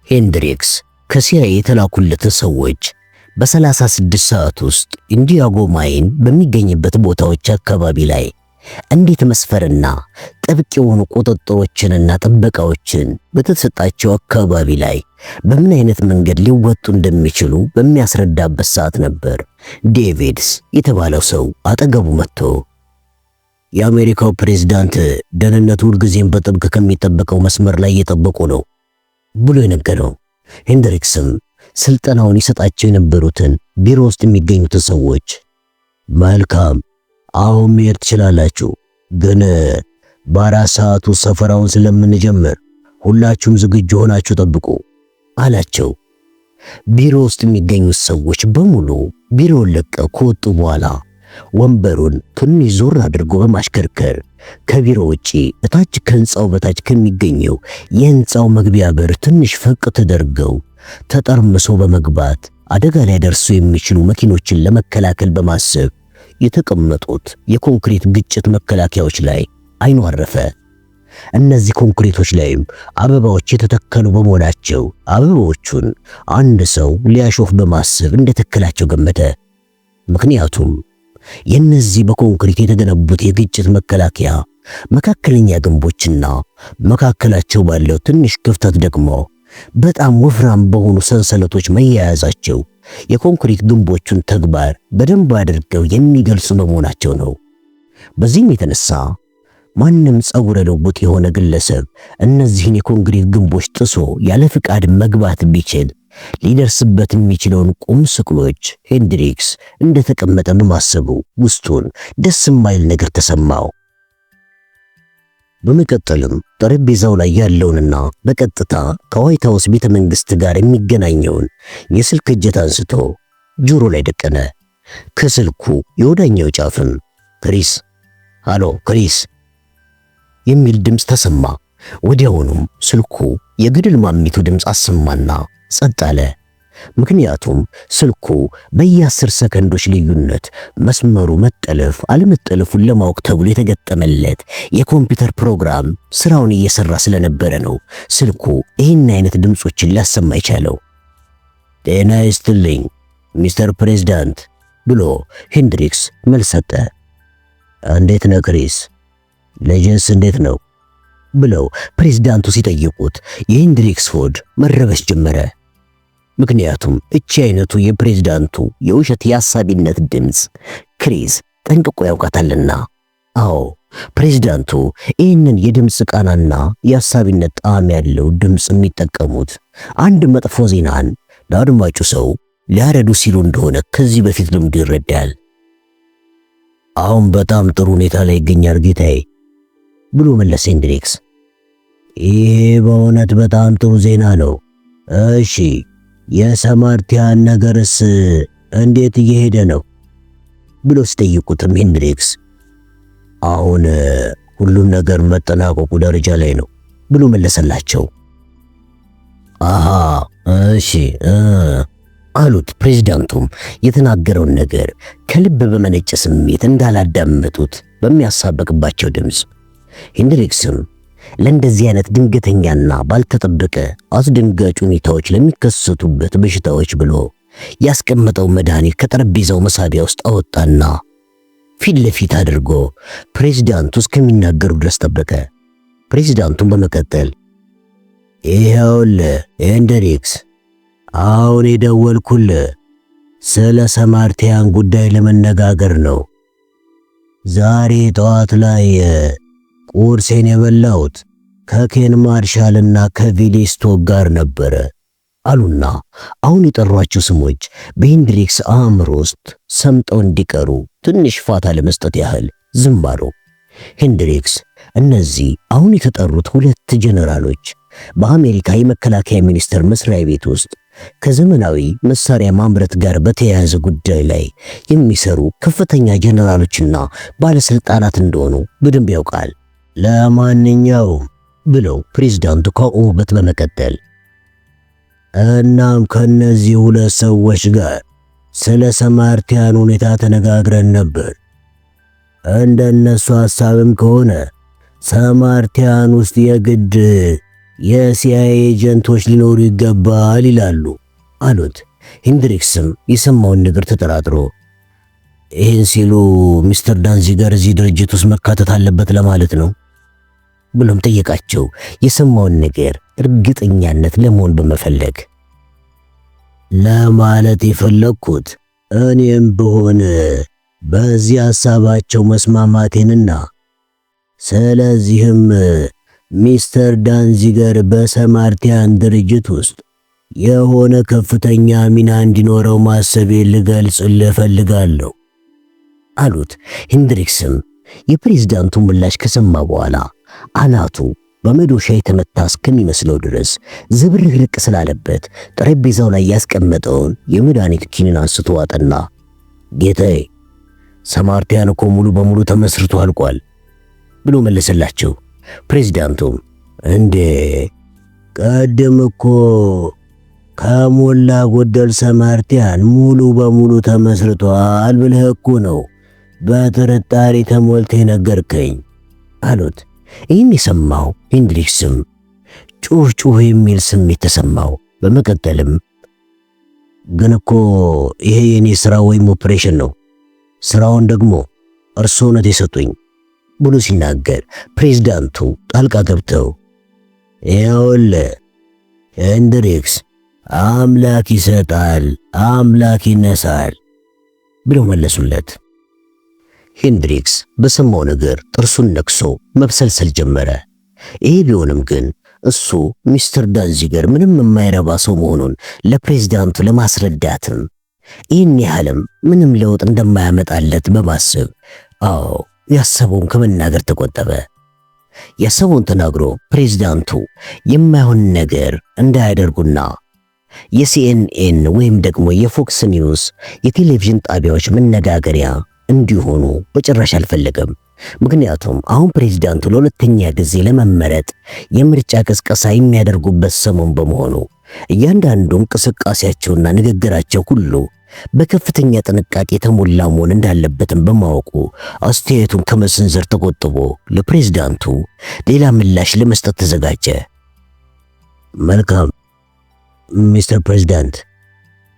ሄንድሪክስ ከሲአይኤ የተላኩለትን ሰዎች በ36 ሰዓት ውስጥ ኢንዲያጎ ማይን በሚገኝበት ቦታዎች አካባቢ ላይ እንዴት መስፈርና ጥብቅ የሆኑ ቁጥጥሮችንና ጥበቃዎችን በተሰጣቸው አካባቢ ላይ በምን አይነት መንገድ ሊወጡ እንደሚችሉ በሚያስረዳበት ሰዓት ነበር ዴቪድስ የተባለው ሰው አጠገቡ መጥቶ የአሜሪካው ፕሬዝዳንት ደህንነቱ ሁልጊዜም በጥብቅ ከሚጠበቀው መስመር ላይ እየጠበቁ ነው ብሎ የነገረው። ሄንድሪክስም ስልጠናውን ይሰጣቸው የነበሩትን ቢሮ ውስጥ የሚገኙትን ሰዎች መልካም አሁን መሄድ ትችላላችሁ፣ ግን በ4 ሰዓት ውስጥ ሰፈራውን ስለምንጀምር ሁላችሁም ዝግጁ ሆናችሁ ጠብቁ አላቸው። ቢሮ ውስጥ የሚገኙት ሰዎች በሙሉ ቢሮውን ለቀው ከወጡ በኋላ ወንበሩን ትንሽ ዞር አድርጎ በማሽከርከር ከቢሮ ውጪ እታች ከህንጻው በታች ከሚገኘው የህንጻው መግቢያ በር ትንሽ ፈቅ ተደርገው ተጠርምሶ በመግባት አደጋ ላይ ደርሱ የሚችሉ መኪኖችን ለመከላከል በማሰብ የተቀመጡት የኮንክሪት ግጭት መከላከያዎች ላይ አይኑ አረፈ። እነዚህ ኮንክሪቶች ላይም አበባዎች የተተከሉ በመሆናቸው አበባዎቹን አንድ ሰው ሊያሾፍ በማሰብ እንደተከላቸው ገመተ። ምክንያቱም የነዚህ በኮንክሪት የተገነቡት የግጭት መከላከያ መካከለኛ ግንቦችና መካከላቸው ባለው ትንሽ ክፍተት ደግሞ በጣም ወፍራም በሆኑ ሰንሰለቶች መያያዛቸው የኮንክሪት ግንቦቹን ተግባር በደንብ አድርገው የሚገልጹ በመሆናቸው ነው። በዚህም የተነሳ ማንም ጸጉረ ልውጥ የሆነ ግለሰብ እነዚህን የኮንክሪት ግንቦች ጥሶ ያለ ፍቃድ መግባት ቢችል ሊደርስበት የሚችለውን ቁም ስቅሎች ሄንድሪክስ እንደተቀመጠ በማሰቡ ውስጡን ደስ የማይል ነገር ተሰማው። በመቀጠልም ጠረጴዛው ላይ ያለውንና በቀጥታ ከዋይት ሃውስ ቤተ መንግስት ጋር የሚገናኘውን የስልክ እጀታ አንስቶ ጆሮ ላይ ደቀነ። ከስልኩ የወዳኛው ጫፍም ክሪስ፣ ሃሎ ክሪስ የሚል ድምፅ ተሰማ። ወዲያውኑም ስልኩ የግድል ማሚቱ ድምፅ አሰማና ጸጥ አለ። ምክንያቱም ስልኩ በየ10 ሰከንዶች ልዩነት መስመሩ መጠለፍ አለመጠለፉን ለማወቅ ተብሎ የተገጠመለት የኮምፒውተር ፕሮግራም ስራውን እየሰራ ስለነበረ ነው ስልኩ ይህን አይነት ድምጾችን ሊያሰማ ይቻለው። ጤና ይስጥልኝ ሚስተር ፕሬዝዳንት ብሎ ሄንድሪክስ መልስ ሰጠ። እንዴት ነው ክሪስ? ልጅስ እንዴት ነው? ብለው ፕሬዝዳንቱ ሲጠይቁት የሄንድሪክስ ሆድ መረበሽ ጀመረ። ምክንያቱም እቺ አይነቱ የፕሬዝዳንቱ የውሸት የሐሳቢነት ድምፅ ክሪስ ጠንቅቆ ያውቃታልና። አዎ ፕሬዝዳንቱ ይህንን የድምፅ ቃናና የሐሳቢነት ጣዕም ያለው ድምፅ የሚጠቀሙት አንድ መጥፎ ዜናን ለአድማጩ ሰው ሊያረዱ ሲሉ እንደሆነ ከዚህ በፊት ልምዱ ይረዳል። አሁን በጣም ጥሩ ሁኔታ ላይ ይገኛል ጌታዬ ብሎ መለሰ ሄንድሪክስ። ይሄ በእውነት በጣም ጥሩ ዜና ነው። እሺ የሰማርቲያን ነገርስ እንዴት እየሄደ ነው ብሎ ሲጠይቁትም ሄንድሪክስ አሁን ሁሉም ነገር መጠናቀቁ ደረጃ ላይ ነው ብሎ መለሰላቸው። አሃ እሺ አሉት። ፕሬዝዳንቱም የተናገረውን ነገር ከልብ በመነጨ ስሜት እንዳላዳመጡት በሚያሳበቅባቸው ድምፅ ሄንድሪክስም ለእንደዚህ አይነት ድንገተኛና ባልተጠበቀ አስደንጋጭ ሁኔታዎች ለሚከሰቱበት በሽታዎች ብሎ ያስቀመጠው መድኃኒት ከጠረጴዛው መሳቢያ ውስጥ አወጣና ፊት ለፊት አድርጎ ፕሬዝዳንቱ እስከሚናገሩ ድረስ ጠበቀ። ፕሬዝዳንቱም በመቀጠል ይኸውልህ ሄንድሪክስ፣ አሁን የደወልኩልህ ስለ ሰማርቲያን ጉዳይ ለመነጋገር ነው። ዛሬ ጠዋት ላይ ቁርሴን የበላሁት ከኬን ማርሻልና ከቪሊ ስቶክ ጋር ነበረ አሉና አሁን የጠሯቸው ስሞች በሄንድሪክስ አእምሮ ውስጥ ሰምጠው እንዲቀሩ ትንሽ ፋታ ለመስጠት ያህል ዝም አሉ። ሄንድሪክስ እነዚህ አሁን የተጠሩት 2 ጀነራሎች በአሜሪካ የመከላከያ ሚኒስቴር መስሪያ ቤት ውስጥ ከዘመናዊ መሳሪያ ማምረት ጋር በተያያዘ ጉዳይ ላይ የሚሰሩ ከፍተኛ ጀነራሎችና ባለስልጣናት እንደሆኑ በደንብ ያውቃል። ለማንኛውም ብለው ፕሬዝዳንቱ ከውበት በመቀጠል እናም ከነዚህ 2 ሰዎች ጋር ስለ ሰማርቲያን ሁኔታ ተነጋግረን ነበር። እንደነሱ ሐሳብም ከሆነ ሰማርቲያን ውስጥ የግድ የሲአይኤ ኤጀንቶች ሊኖሩ ይገባል ይላሉ አሉት። ሄንድሪክስም የሰማውን ነገር ተጠራጥሮ ይህን ሲሉ ሚስተር ዳንዚገር እዚህ ድርጅት ውስጥ መካተት አለበት ለማለት ነው ብሎም ጠየቃቸው። የሰማውን ነገር እርግጠኛነት ለመሆን በመፈለግ ለማለት የፈለግኩት እኔም ብሆን በዚህ ሐሳባቸው መስማማቴንና ስለዚህም ሚስተር ዳንዚገር በሰማርቲያን ድርጅት ውስጥ የሆነ ከፍተኛ ሚና እንዲኖረው ማሰቤን ልገልጽልህ እፈልጋለሁ አሉት። ሄንድሪክስም የፕሬዝዳንቱን ምላሽ ከሰማ በኋላ አናቱ በመዶሻ የተመታ እስከሚመስለው ድረስ ዝብርቅርቅ ስላለበት ጠረጴዛው ላይ ያስቀመጠውን የመድኃኒት ኪኒን አንስቶ ዋጠና ጌታዬ፣ ሰማርቲያን እኮ ሙሉ በሙሉ ተመስርቶ አልቋል ብሎ መለሰላቸው። ፕሬዝዳንቱም እንዴ ቀደም እኮ ከሞላ ጎደል ሰማርቲያን ሙሉ በሙሉ ተመስርቷል ብለህ እኮ ነው በጥርጣሬ ተሞልተ ነገርከኝ አሉት። ይህን የሰማው ሄንድሪክስም ጩህ የሚል ስሜት ተሰማው። በመቀጠልም ግን እኮ ይሄ የኔ ስራ ወይም ኦፕሬሽን ነው፣ ስራውን ደግሞ እርስዎ ነት የሰጡኝ ብሎ ሲናገር ፕሬዝዳንቱ ጣልቃ ገብተው ይኸውልህ ሄንድሪክስ፣ አምላክ ይሰጣል አምላክ ይነሳል ብለው መለሱለት። ሄንድሪክስ በሰማው ነገር ጥርሱን ነክሶ መብሰልሰል ጀመረ። ይሄ ቢሆንም ግን እሱ ሚስተር ዳንዚገር ምንም የማይረባ ሰው መሆኑን ለፕሬዝዳንቱ ለማስረዳትም ይህን ያህልም ምንም ለውጥ እንደማያመጣለት በማሰብ ያሰበውን ከመናገር ተቆጠበ። ያሰበውን ተናግሮ ፕሬዝዳንቱ የማይሆን ነገር እንዳያደርጉና የሲኤንኤን ወይም ደግሞ የፎክስ ኒውስ የቴሌቪዥን ጣቢያዎች መነጋገሪያ እንዲሆኑ በጭራሽ አልፈለገም። ምክንያቱም አሁን ፕሬዝዳንቱ ለሁለተኛ ጊዜ ለመመረጥ የምርጫ ቅስቀሳ የሚያደርጉበት ሰሞን በመሆኑ እያንዳንዱ እንቅስቃሴያቸውና ንግግራቸው ሁሉ በከፍተኛ ጥንቃቄ የተሞላ መሆን እንዳለበትም በማወቁ አስተያየቱን ከመሰንዘር ተቆጥቦ ለፕሬዝዳንቱ ሌላ ምላሽ ለመስጠት ተዘጋጀ። መልካም ሚስተር ፕሬዝዳንት፣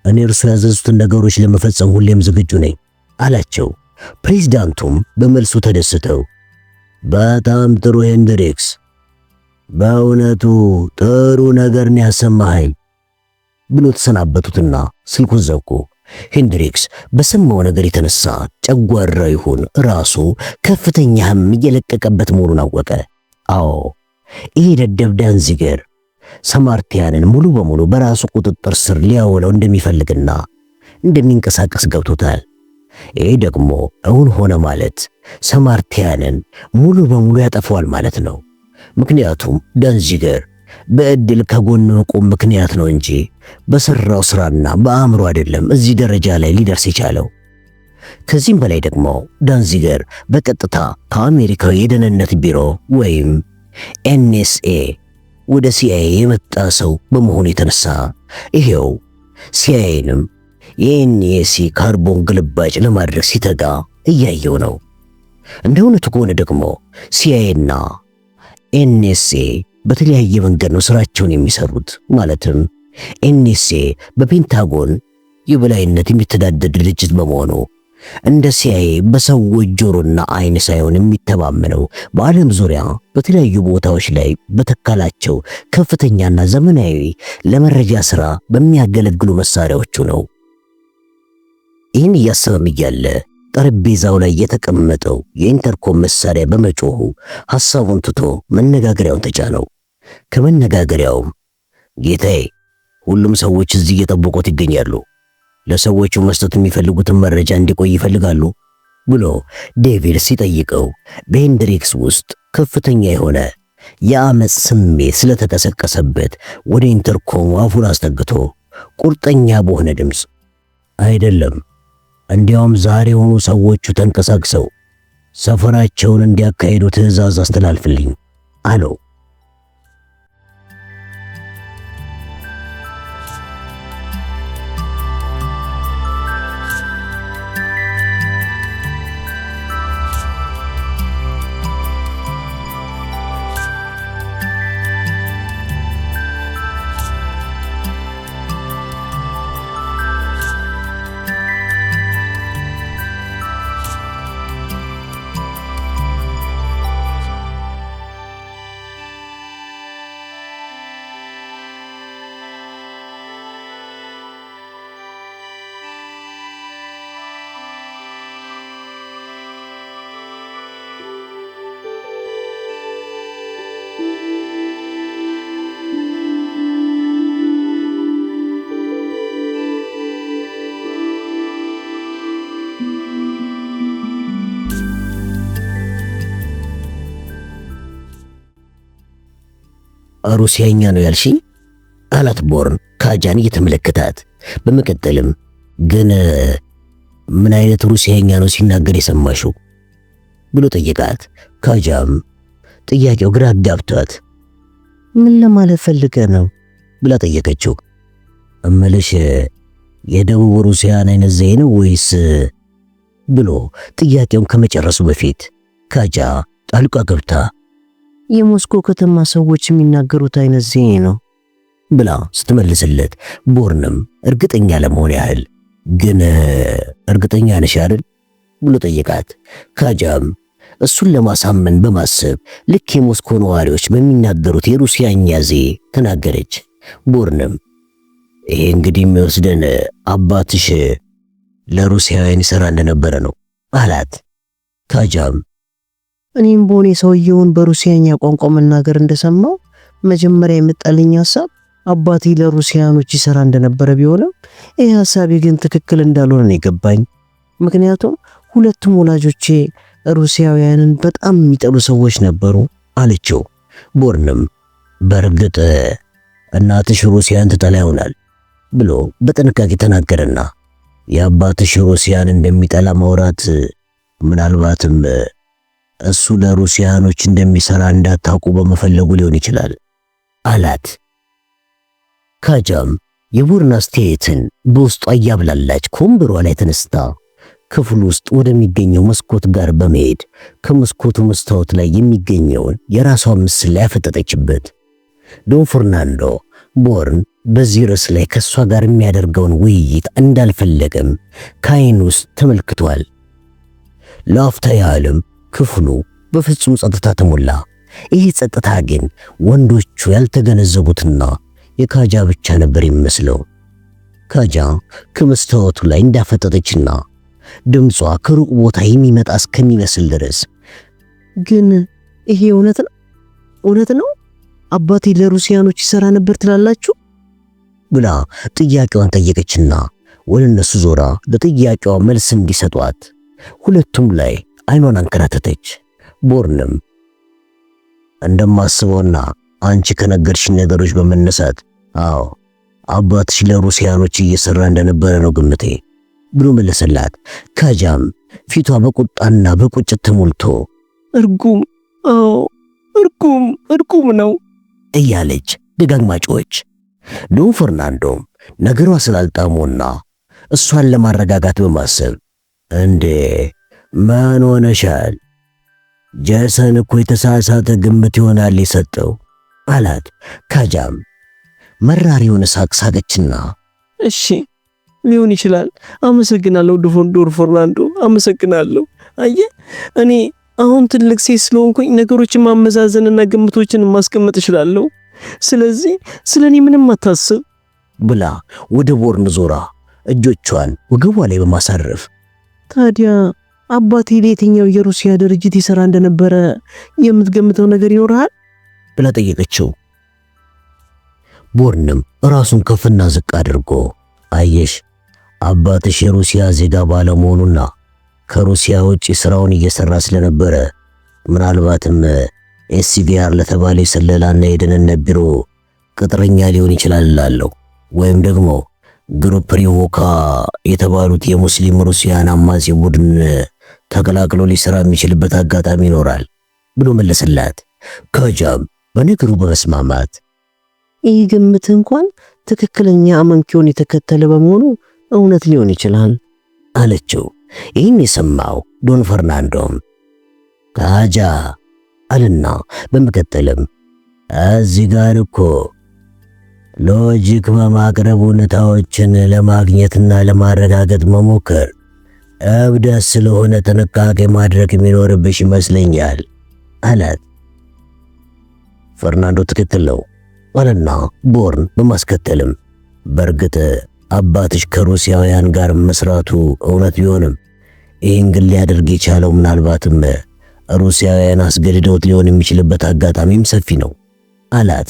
እኔ እርሱ ያዘዙትን ነገሮች ለመፈጸም ሁሌም ዝግጁ ነኝ አላቸው። ፕሬዝዳንቱም በመልሱ ተደስተው በጣም ጥሩ ሄንድሪክስ፣ በእውነቱ ጥሩ ነገርን ያሰማኸኝ ብሎ ተሰናበቱትና ስልኩን ዘጉ። ሄንድሪክስ በሰማው ነገር የተነሳ ጨጓራ ይሁን ራሱ ከፍተኛ ህመም እየለቀቀበት መሆኑን አወቀ። ይሄ ደደብ ዳንዚገር ሰማርቲያንን ሙሉ በሙሉ በራሱ ቁጥጥር ስር ሊያውለው እንደሚፈልግና እንደሚንቀሳቀስ ገብቶታል። ይሄ ደግሞ እውን ሆነ ማለት ሰማርቲያንን ሙሉ በሙሉ ያጠፋዋል ማለት ነው። ምክንያቱም ዳንዚገር በእድል ከጎኑ መቆም ምክንያት ነው እንጂ በሰራው ስራና በአእምሮ አይደለም እዚህ ደረጃ ላይ ሊደርስ የቻለው። ከዚህም በላይ ደግሞ ዳንዚገር በቀጥታ ከአሜሪካዊ የደህንነት ቢሮ ወይም ኤንኤስኤ ወደ ሲአይኤ የመጣ ሰው በመሆኑ የተነሳ ይሄው ሲአይኤንም የኤንኤሲ ካርቦን ግልባጭ ለማድረግ ሲተጋ እያየው ነው። እንደ እውነቱ ከሆነ ደግሞ ሲአይኤና ኤንኤስኤ በተለያየ መንገድ ነው ስራቸውን የሚሰሩት። ማለትም ኤንኤስኤ በፔንታጎን የበላይነት የሚተዳደር ድርጅት በመሆኑ እንደ ሲአይኤ በሰዎች ጆሮና አይን ሳይሆን የሚተማመነው በዓለም ዙሪያ በተለያዩ ቦታዎች ላይ በተካላቸው ከፍተኛና ዘመናዊ ለመረጃ ስራ በሚያገለግሉ መሳሪያዎቹ ነው። ይህን እያሰበም እያለ ጠረጴዛው ላይ የተቀመጠው የኢንተርኮም መሳሪያ በመጮሁ ሐሳቡን ትቶ መነጋገሪያውን ተጫነው። ከመነጋገሪያውም ጌታዬ፣ ሁሉም ሰዎች እዚህ እየጠበቁት ይገኛሉ፣ ለሰዎቹ መስጠት የሚፈልጉትን መረጃ እንዲቆይ ይፈልጋሉ ብሎ ዴቪድ ሲጠይቀው በሄንድሪክስ ውስጥ ከፍተኛ የሆነ የአመጽ ስሜት ስለተቀሰቀሰበት ወደ ኢንተርኮም አፉን አስጠግቶ ቁርጠኛ በሆነ ድምፅ አይደለም፣ እንዲያውም ዛሬውኑ ሰዎቹ ተንቀሳቅሰው ሰፈራቸውን እንዲያካሂዱ ትዕዛዝ አስተላልፍልኝ አለው። ሩሲያኛ ነው ያልሽኝ? አላት ቦርን ካጃን እየተመለከታት። በመቀጠልም ግን ምን አይነት ሩሲያኛ ነው ሲናገር የሰማሽው ብሎ ጠየቃት። ካጃም ጥያቄው ግራ አጋብቷት ምን ለማለት ፈልገ ነው ብላ ጠየቀችው። እምልሽ የደቡብ ሩሲያን አይነት ዘዬ ነው ወይስ ብሎ ጥያቄውን ከመጨረሱ በፊት ካጃ ጣልቃ ገብታ የሞስኮ ከተማ ሰዎች የሚናገሩት አይነት ዘዬ ነው ብላ ስትመልስለት ቦርንም እርግጠኛ ለመሆን ያህል ግን እርግጠኛ ነሽ አይደል ብሎ ጠየቃት። ካጃም እሱን ለማሳመን በማሰብ ልክ የሞስኮ ነዋሪዎች በሚናገሩት የሩሲያኛ ዘዬ ተናገረች። ቦርንም ይሄ እንግዲህ የሚወስደን አባትሽ ለሩሲያውያን ይሰራ እንደነበረ ነው አላት። ካጃም እኔም በሆነ ሰውየውን በሩሲያኛ ቋንቋ መናገር እንደሰማው መጀመሪያ የመጣልኝ ሐሳብ አባቴ ለሩሲያኖች ይሰራ እንደነበረ ቢሆንም ይህ ሐሳቤ ግን ትክክል እንዳልሆነ ነው የገባኝ። ምክንያቱም ሁለቱም ወላጆቼ ሩሲያውያንን በጣም የሚጠሉ ሰዎች ነበሩ አለችው። ቦርንም በእርግጥ እናትሽ ሩሲያን ትጠላ ይሆናል ብሎ በጥንቃቄ ተናገረና የአባትሽ ሩሲያን እንደሚጠላ ማውራት ምናልባትም እሱ ለሩሲያኖች እንደሚሰራ እንዳታውቁ በመፈለጉ ሊሆን ይችላል አላት። ካጃም የቦርን አስተያየትን በውስጧ እያብላላች ከወንበሯ ላይ ተነስታ ክፍል ውስጥ ወደሚገኘው መስኮት ጋር በመሄድ ከመስኮቱ መስታወት ላይ የሚገኘውን የራሷን ምስል ላይ ያፈጠጠችበት። ዶን ፈርናንዶ ቦርን በዚህ ርዕስ ላይ ከሷ ጋር የሚያደርገውን ውይይት እንዳልፈለገም ከዓይን ውስጥ ተመልክቷል። ለአፍታ ያህልም ክፍሉ በፍጹም ጸጥታ ተሞላ። ይህ ጸጥታ ግን ወንዶቹ ያልተገነዘቡትና የካጃ ብቻ ነበር የሚመስለው። ካጃ ከመስታወቱ ላይ እንዳፈጠጠችና ድምጿ ከሩቅ ቦታ የሚመጣ እስከሚመስል ድረስ ግን ይሄ እውነት ነው አባቴ ለሩሲያኖች ይሰራ ነበር ትላላችሁ ብላ ጥያቄዋን ጠየቀችና ወደ እነሱ ዞራ ለጥያቄዋ መልስ እንዲሰጧት ሁለቱም ላይ አይኗን አንከራተተች። ቦርንም እንደማስበውና አንቺ ከነገርሽኝ ነገሮች በመነሳት አዎ አባትሽ ለሩሲያኖች እየሰራ እንደነበረ ነው ግምቴ ብሎ መለሰላት። ካጃም ፊቷ በቁጣና በቁጭት ተሞልቶ እርጉም ነው እያለች ደጋግማ ጮኸች። ዶን ፈርናንዶም ነገሯ ስላልጣሞና እሷን ለማረጋጋት በማሰብ እንዴ ማን ሆነሻል? ጄሰን እኮ የተሳሳተ ግምት ይሆናል የሰጠው አላት። ካጃም መራር የሆነ ሳቅ ሳቀችና እሺ ሊሆን ይችላል አመሰግናለሁ ዶን ፈርናንዶ አመሰግናለሁ። አየህ እኔ አሁን ትልቅ ሴት ስለሆንኩኝ ነገሮችን ማመዛዘንና ግምቶችን ማስቀመጥ እችላለሁ። ስለዚህ ስለኔ ምንም አታስብ ብላ ወደ ቦርን ዞራ እጆቿን ወገቧ ላይ በማሳረፍ ታዲያ አባቴ ለየትኛው የሩሲያ ድርጅት ይሰራ እንደነበረ የምትገምተው ነገር ይኖርሃል ብላ ጠየቀችው። ቦርንም ራሱን ከፍና ዝቅ አድርጎ አየሽ አባትሽ የሩሲያ ዜጋ ባለመሆኑና ከሩሲያ ውጪ ስራውን እየሰራ ስለነበረ ምናልባትም ኤስሲቪአር ለተባለ የስለላና የደህንነት ቢሮ ቅጥረኛ ሊሆን ይችላል እላለሁ። ወይም ደግሞ ግሩፕ ሪቮካ የተባሉት የሙስሊም ሩሲያን አማጺ ቡድን ተቀላቅሎ ሊሰራ የሚችልበት አጋጣሚ ይኖራል ብሎ መለሰላት። ካጃም በነገሩ በመስማማት ይህ ግምት እንኳን ትክክለኛ አመንኪውን የተከተለ በመሆኑ እውነት ሊሆን ይችላል አለችው። ይህን የሰማው ዶን ፈርናንዶም ካጃ አልና በመቀጠልም እዚህ ጋር እኮ ሎጂክ በማቅረብ ሁኔታዎችን ለማግኘትና ለማረጋገጥ መሞከር እብደት ስለሆነ ጥንቃቄ ማድረግ የሚኖርብሽ ይመስለኛል አላት። ፈርናንዶ ትክክል ነው አለና ቦርን በማስከተልም በእርግጥ አባትሽ ከሩሲያውያን ጋር መስራቱ እውነት ቢሆንም ይህን ግን ሊያደርግ የቻለው ምናልባትም ሩሲያውያን አስገድደውት ሊሆን የሚችልበት አጋጣሚም ሰፊ ነው አላት።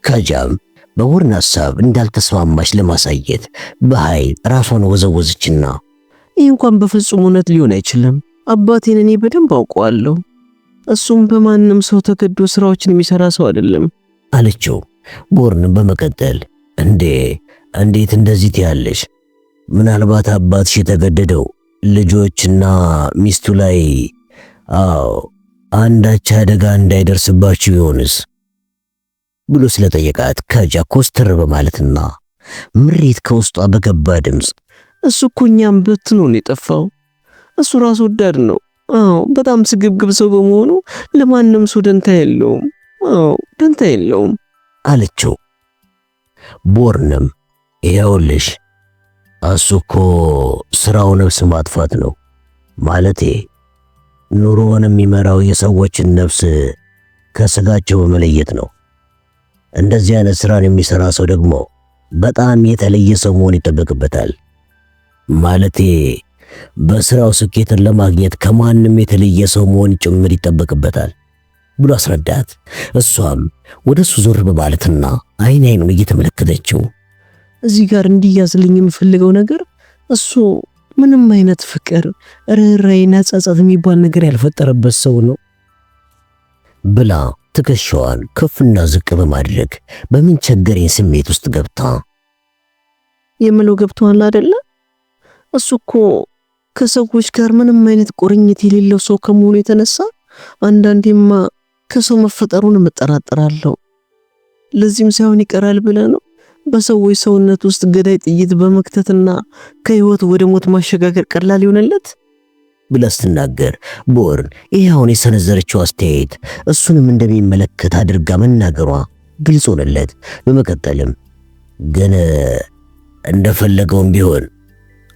ካጃም በቦርን ሐሳብ እንዳልተስማማች ለማሳየት በኃይል ራሷን ወዘወዘችና ይህ እንኳን በፍጹም እውነት ሊሆን አይችልም። አባቴን እኔ በደንብ አውቀዋለሁ። እሱም በማንም ሰው ተገዶ ስራዎችን የሚሰራ ሰው አይደለም አለችው። ቦርን በመቀጠል እንዴት እንደዚህ ትያለሽ? ምናልባት አባትሽ የተገደደው ልጆችና ሚስቱ ላይ አንዳች አደጋ እንዳይደርስባችሁ ይሆንስ ብሎ ስለጠየቃት ካጃ ኮስተር በማለትና ምሬት ከውስጧ በገባ ድምፅ እሱ እኮ እኛም በትኖ ነው የጠፋው። እሱ ራስ ወዳድ ነው። በጣም ስግብግብ ሰው በመሆኑ ለማንም ሰው ደንታ የለውም አለችው። ቦርንም ይኸውልሽ እሱ እኮ ስራው ነፍስ ማጥፋት ነው። ማለቴ ኑሮውን የሚመራው የሰዎችን ነፍስ ከስጋቸው በመለየት ነው። እንደዚህ አይነት ስራን የሚሰራ ሰው ደግሞ በጣም የተለየ ሰው መሆን ይጠበቅበታል። ማለቴ በስራው ስኬትን ለማግኘት ከማንም የተለየ ሰው መሆን ጭምር ይጠበቅበታል ብሎ አስረዳት። እሷም ወደሱ ዞር በማለትና አይኑን እየተመለከተችው እዚህ ጋር እንዲያዝልኝ የምፈልገው ነገር እሱ ምንም አይነት ፍቅር፣ ርህራሄና ጸጸት የሚባል ነገር ያልፈጠረበት ሰው ነው ብላ ትከሻዋን ከፍና ዝቅ በማድረግ በምን ቸገረኝ ስሜት ውስጥ ገብታ የምለው ገብቷል አይደለ? እሱ እኮ ከሰዎች ጋር ምንም አይነት ቁርኝት የሌለው ሰው ከመሆኑ የተነሳ አንዳንዴማ ከሰው መፈጠሩን እጠራጠራለሁ። ለዚህም ሳይሆን ይቀራል ብለህ ነው በሰዎች ሰውነት ውስጥ ገዳይ ጥይት በመክተትና ከህይወት ወደ ሞት ማሸጋገር ቀላል ይሆንለት ብላ ስትናገር ቦርን ይሄውን የሰነዘረችው አስተያየት እሱንም እንደሚመለከት አድርጋ መናገሯ ግልጽ ሆነለት። በመቀጠልም ግን እንደፈለገውም ቢሆን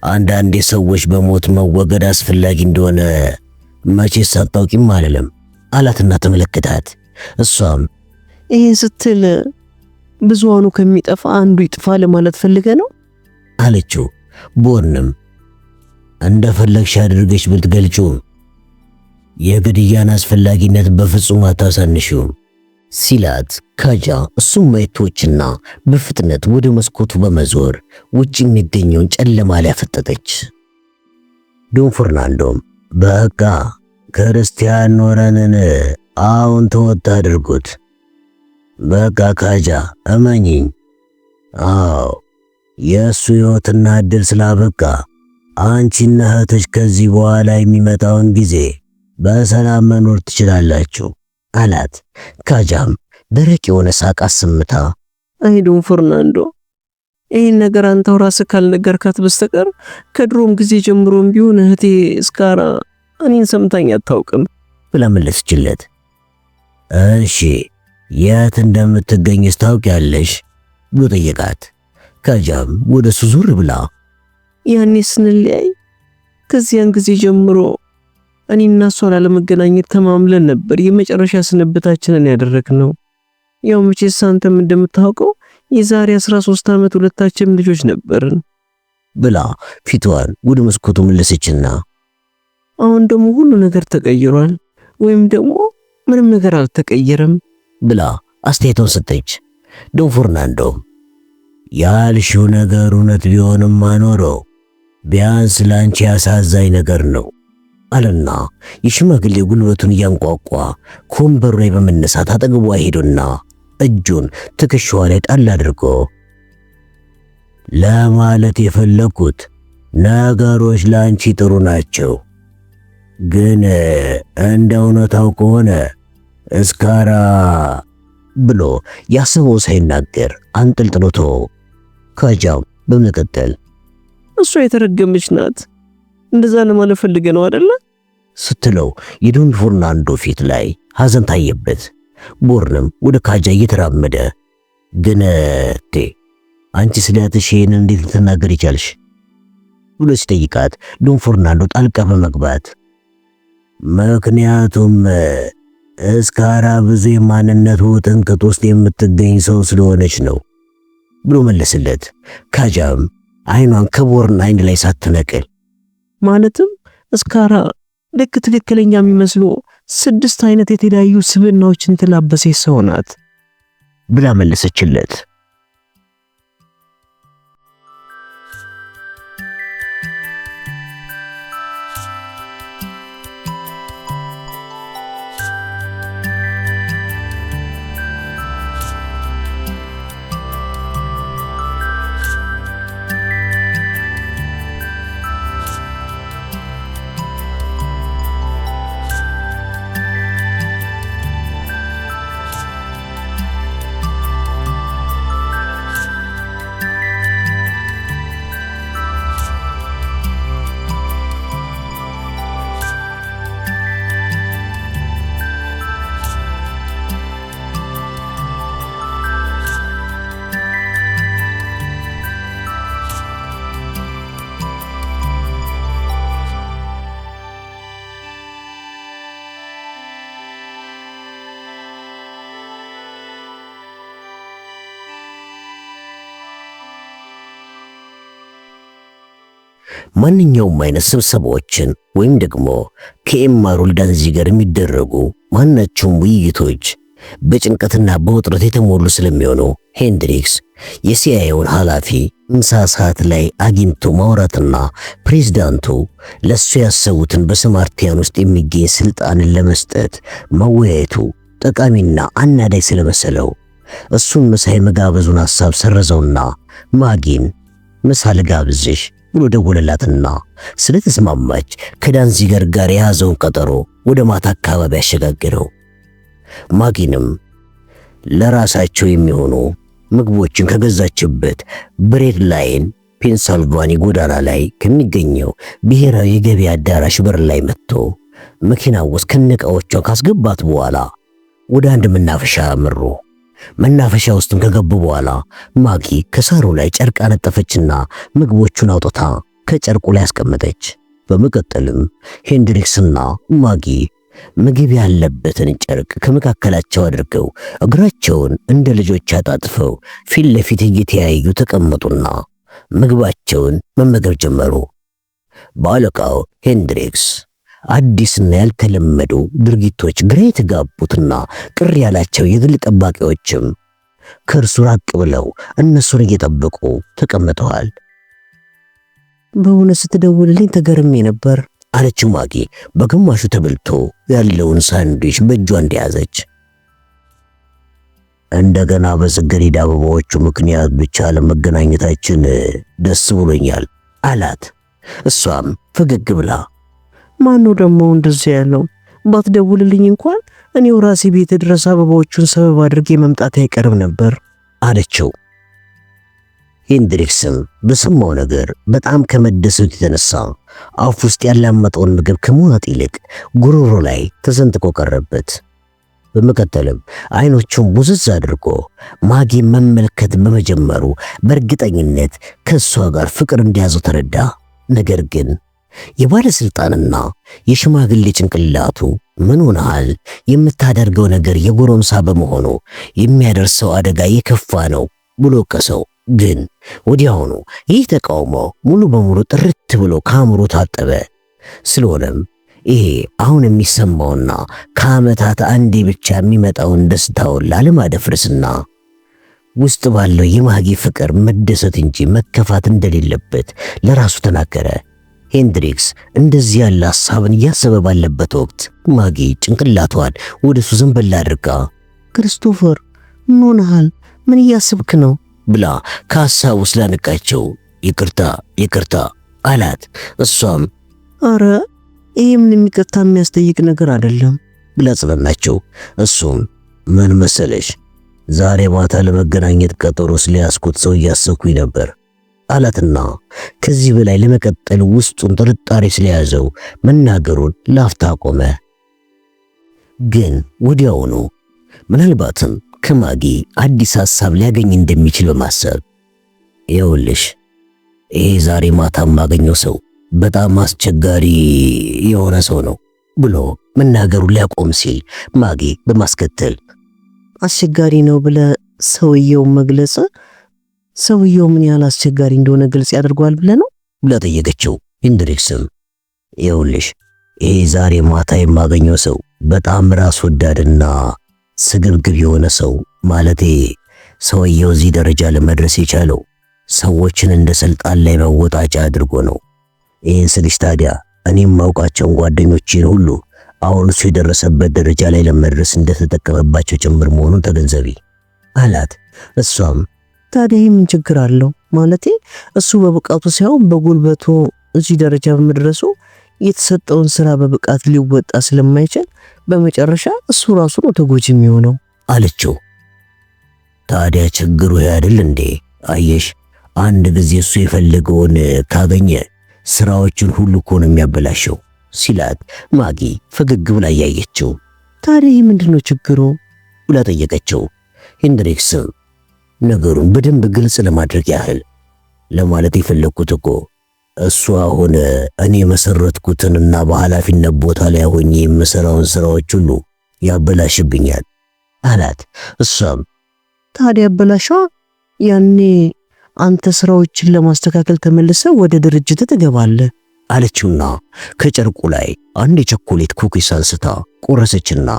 አንዳንድ ሰዎች በሞት መወገድ አስፈላጊ እንደሆነ መቼስ አታውቂም አለለም አላትና ተመለከታት። እሷም ይሄን ስትል ብዙሃኑ ከሚጠፋ አንዱ ይጥፋ ለማለት ፈልገ ነው አለችው። ቦርንም እንደፈለግሽ አድርገሽ ብትገልጪው የግድያን አስፈላጊነት በፍጹም አታሳንሺው ሲላት ካጃ እሱም ማየቶችና በፍጥነት ወደ መስኮቱ በመዞር ውጭ የሚገኘውን ጨለማ ላይ አፈጠጠች። ዶን ፈርናንዶም በቃ ክርስቲያን ኖረንን አሁን ተወት አድርጉት። በቃ ካጃ እመኚኝ። የእሱ ሕይወትና ዕድል ስላበቃ አንቺና እህትሽ ከዚህ በኋላ የሚመጣውን ጊዜ በሰላም መኖር ትችላላችሁ አላት። ካጃም ደረቅ የሆነ ሳቅ አሰምታ አይ ዶን ፈርናንዶ ይህን ነገር አንተው ራስህ ካልነገርካት በስተቀር ከድሮም ጊዜ ጀምሮም ቢሆን እህቴ እስካራ እኔን ሰምታኝ አታውቅም ብላ መለሰችለት። እሺ የት እንደምትገኝስ ታውቂያለሽ ብሎ ጠየቃት። ካጃም ወደሱ ዙር ብላ ያኔ ስንለያይ ከዚያን ጊዜ ጀምሮ እኔና እሷ ላለመገናኘት ተማምለን ነበር የመጨረሻ ስንብታችንን ያደረግነው። ያው መቼስ አንተም እንደምታውቀው የዛሬ 13 ዓመት ሁለታችንም ልጆች ነበርን ብላ ፊቷን ወደ መስኮቱ መለሰችና አሁን ደግሞ ሁሉ ነገር ተቀይሯል ወይም ደግሞ ምንም ነገር አልተቀየረም ብላ አስተያየቷን ሰጠች። ዶን ፈርናንዶ ያልሽው ነገር እውነት ቢሆንም አኖረው ቢያንስ ላንቺ ያሳዛኝ ነገር ነው አለና የሽማግሌ ጉልበቱን እያንቋቋ ከወንበሩ ላይ በመነሳት አጠገቧ ሄዶና እጁን ትከሻዋ ላይ ጣል አድርጎ ለማለት የፈለኩት ነገሮች ላንቺ ጥሩ ናቸው፣ ግን እንደ እውነታው ከሆነ እስካራ ብሎ ያሰበው ሳይናገር አንጠልጥሎቶ ካጃም በመቀጠል እሷ የተረገመች ናት እንደዛ ለማለት ፈልገ ነው አይደለ ስትለው የዶን ፈርናንዶ ፊት ላይ ሐዘን ታየበት። ቦርንም ወደ ካጃ እየተራመደ ግን አንቺ ስለያትሽ ይሄንን እንዴት ልትናገር ይቻልሽ ብሎ ሲጠይቃት ዶን ፈርናንዶ ጣልቃ በመግባት ምክንያቱም እስካራ ብዙ የማንነቱ ጥንቅጥ ውስጥ የምትገኝ ሰው ስለሆነች ነው ብሎ መለስለት። ካጃም አይኗን ከቦርን አይን ላይ ሳትነቅል ማለትም እስካራ ልክ ትክክለኛ የሚመስሉ 6 አይነት የተለያዩ ስብዕናዎችን ተላበሰች ሰው ናት ብላ መለሰችለት። ማንኛውም አይነት ስብሰባዎችን ወይም ደግሞ ከኤማር ወልዳንዚገር የሚደረጉ ማናቸውም ውይይቶች በጭንቀትና በውጥረት የተሞሉ ስለሚሆኑ ሄንድሪክስ የሲአይኤውን ኃላፊ ምሳ ሰዓት ላይ አግኝቶ ማውራትና ፕሬዝዳንቱ ለሱ ያሰቡትን በስማርቲያን ውስጥ የሚገኝ ስልጣንን ለመስጠት መወያየቱ ጠቃሚና አናዳይ ስለመሰለው እሱን ምሳ የመጋበዙን ሐሳብ ሰረዘውና ማጊን ምሳ ልጋብዝሽ ብሎ ደወለላትና ስለተስማማች ከዳንዚገር ጋር የያዘውን ቀጠሮ ወደ ማታ አካባቢ ያሸጋገረው። ማጊንም ለራሳቸው የሚሆኑ ምግቦችን ከገዛችበት ብሬድ ላይን ፔንሳልቫኒ ጎዳና ላይ ከሚገኘው ብሔራዊ የገበያ አዳራሽ በር ላይ መጥቶ መኪና ውስጥ ከነቃዎቿ ካስገባት በኋላ ወደ አንድ መናፈሻ አመሩ። መናፈሻ ውስጥም ከገቡ በኋላ ማጊ ከሳሩ ላይ ጨርቅ አነጠፈችና ምግቦቹን አውጥታ ከጨርቁ ላይ አስቀመጠች። በመቀጠልም ሄንድሪክስና ማጊ ምግብ ያለበትን ጨርቅ ከመካከላቸው አድርገው እግራቸውን እንደ ልጆች አጣጥፈው ፊት ለፊት እየተያዩ ተቀመጡና ምግባቸውን መመገብ ጀመሩ። ባለቃው ሄንድሪክስ አዲስና ያልተለመዱ ድርጊቶች ግራ የተጋቡትና ቅር ያላቸው የግል ጠባቂዎችም ከእርሱ ራቅ ብለው እነሱን እየጠበቁ ተቀምጠዋል። በእውነት ስትደውልልኝ ተገርሜ ነበር አለችው ማጊ በግማሹ ተበልቶ ያለውን ሳንድዊች በእጇ እንደያዘች። እንደገና በጽጌረዳ አበባዎቹ ምክንያት ብቻ ለመገናኘታችን ደስ ብሎኛል አላት። እሷም ፈገግ ብላ ማነው ደግሞ እንደዚህ ያለው? ባትደውልልኝ እንኳን እኔው ራሴ ቤት ድረስ አበባዎቹን ሰበብ አድርጌ መምጣት አይቀርም ነበር አለችው። ሄንድሪክስም በሰማው ነገር በጣም ከመደሰቱ የተነሳ አፍ ውስጥ ያላመጠውን ምግብ ከመዋጥ ይልቅ ጉሮሮ ላይ ተሰንጥቆ ቀረበት። በመቀጠልም አይኖቹን ቡዝዝ አድርጎ ማጊ መመልከት በመጀመሩ በእርግጠኝነት ከሷ ጋር ፍቅር እንደያዘው ተረዳ። ነገር ግን የባለስልጣንና የሽማግሌ ጭንቅላቱ ምን ሆነሃል? የምታደርገው ነገር የጎረምሳ በመሆኑ የሚያደርሰው አደጋ የከፋ ነው ብሎ ቀሰው። ግን ወዲያውኑ ይህ ተቃውሞ ሙሉ በሙሉ ጥርት ብሎ ከአእምሮ ታጠበ። ስለሆነም ይሄ አሁን የሚሰማውና ከዓመታት አንዴ ብቻ የሚመጣውን ደስታውን ላለማደፍርስና ውስጥ ባለው የማጊ ፍቅር መደሰት እንጂ መከፋት እንደሌለበት ለራሱ ተናገረ። ሄንድሪክስ እንደዚህ ያለ ሐሳብን እያሰበ ባለበት ወቅት ማጊ ጭንቅላቷን ወደሱ ዘንበል አድርጋ ክርስቶፈር ምን ሆነሃል? ምን እያስብክ ነው? ብላ ከሐሳቡ ስላነቃቸው ይቅርታ አላት። እሷም አረ ይሄ ምን ይቅርታ የሚያስጠይቅ ነገር አይደለም ብላ ጽናናቸው። እሱም ምን መሰለሽ ዛሬ ማታ ለመገናኘት ቀጠሮ ስለያዝኩት ሰው እያሰብኩኝ ነበር አላትና ከዚህ በላይ ለመቀጠል ውስጡን ጥርጣሬ ስለያዘው መናገሩን ላፍታ ቆመ። ግን ወዲያውኑ ምናልባትም ከማጊ አዲስ ሐሳብ ሊያገኝ እንደሚችል በማሰብ ይኸውልሽ ይሄ ዛሬ ማታ ማገኘው ሰው በጣም አስቸጋሪ የሆነ ሰው ነው ብሎ መናገሩን ሊያቆም ሲል ማጊ በማስከተል አስቸጋሪ ነው ብለ ሰውየው መግለጽ ሰውየው ምን ያህል አስቸጋሪ እንደሆነ ግልጽ ያደርገዋል ብለ ነው ብላ ጠየቀችው። ሄንድሪክስም ይኸውልሽ ይሄ ዛሬ ማታ የማገኘው ሰው በጣም ራስ ወዳድና ስግብግብ የሆነ ሰው ማለቴ ሰውየው እዚህ ደረጃ ለመድረስ የቻለው ሰዎችን እንደ ስልጣን ላይ መወጣጫ አድርጎ ነው። ይህን ስልሽ ታዲያ እኔም ማውቃቸውን ጓደኞቼን ሁሉ አሁን እሱ የደረሰበት ደረጃ ላይ ለመድረስ እንደተጠቀመባቸው ጭምር መሆኑን ተገንዘቢ አላት። እሷም ታዲያ ምን ችግር አለው? ማለቴ እሱ በብቃቱ ሳይሆን በጉልበቱ እዚህ ደረጃ በመድረሱ የተሰጠውን ስራ በብቃት ሊወጣ ስለማይችል በመጨረሻ እሱ ራሱ ነው ተጎጂ የሚሆነው አለችው። ታዲያ ችግሩ አይደል እንዴ? አየሽ አንድ ጊዜ እሱ የፈለገውን ካገኘ ስራዎችን ሁሉ እኮ ነው የሚያበላሸው ሲላት ማጊ ፈገግ ብላ ያየችው። ታዲያ ምንድነው ችግሩ ብላ ጠየቀችው። ሄንድሪክስም ነገሩን በደንብ ግልጽ ለማድረግ ያህል ለማለት የፈለኩት እኮ እሱ አሁን እኔ መሰረትኩትንና በኃላፊነት ቦታ ላይ ሆኜ የምሰራውን ስራዎች ሁሉ ያበላሽብኛል አላት። እሷም ታዲያ ያበላሽዋ ያኔ አንተ ስራዎችን ለማስተካከል ተመልሰህ ወደ ድርጅት ትገባለህ አለችውና ከጨርቁ ላይ አንድ የቸኮሌት ኩኪስ አንስታ ቆረሰችና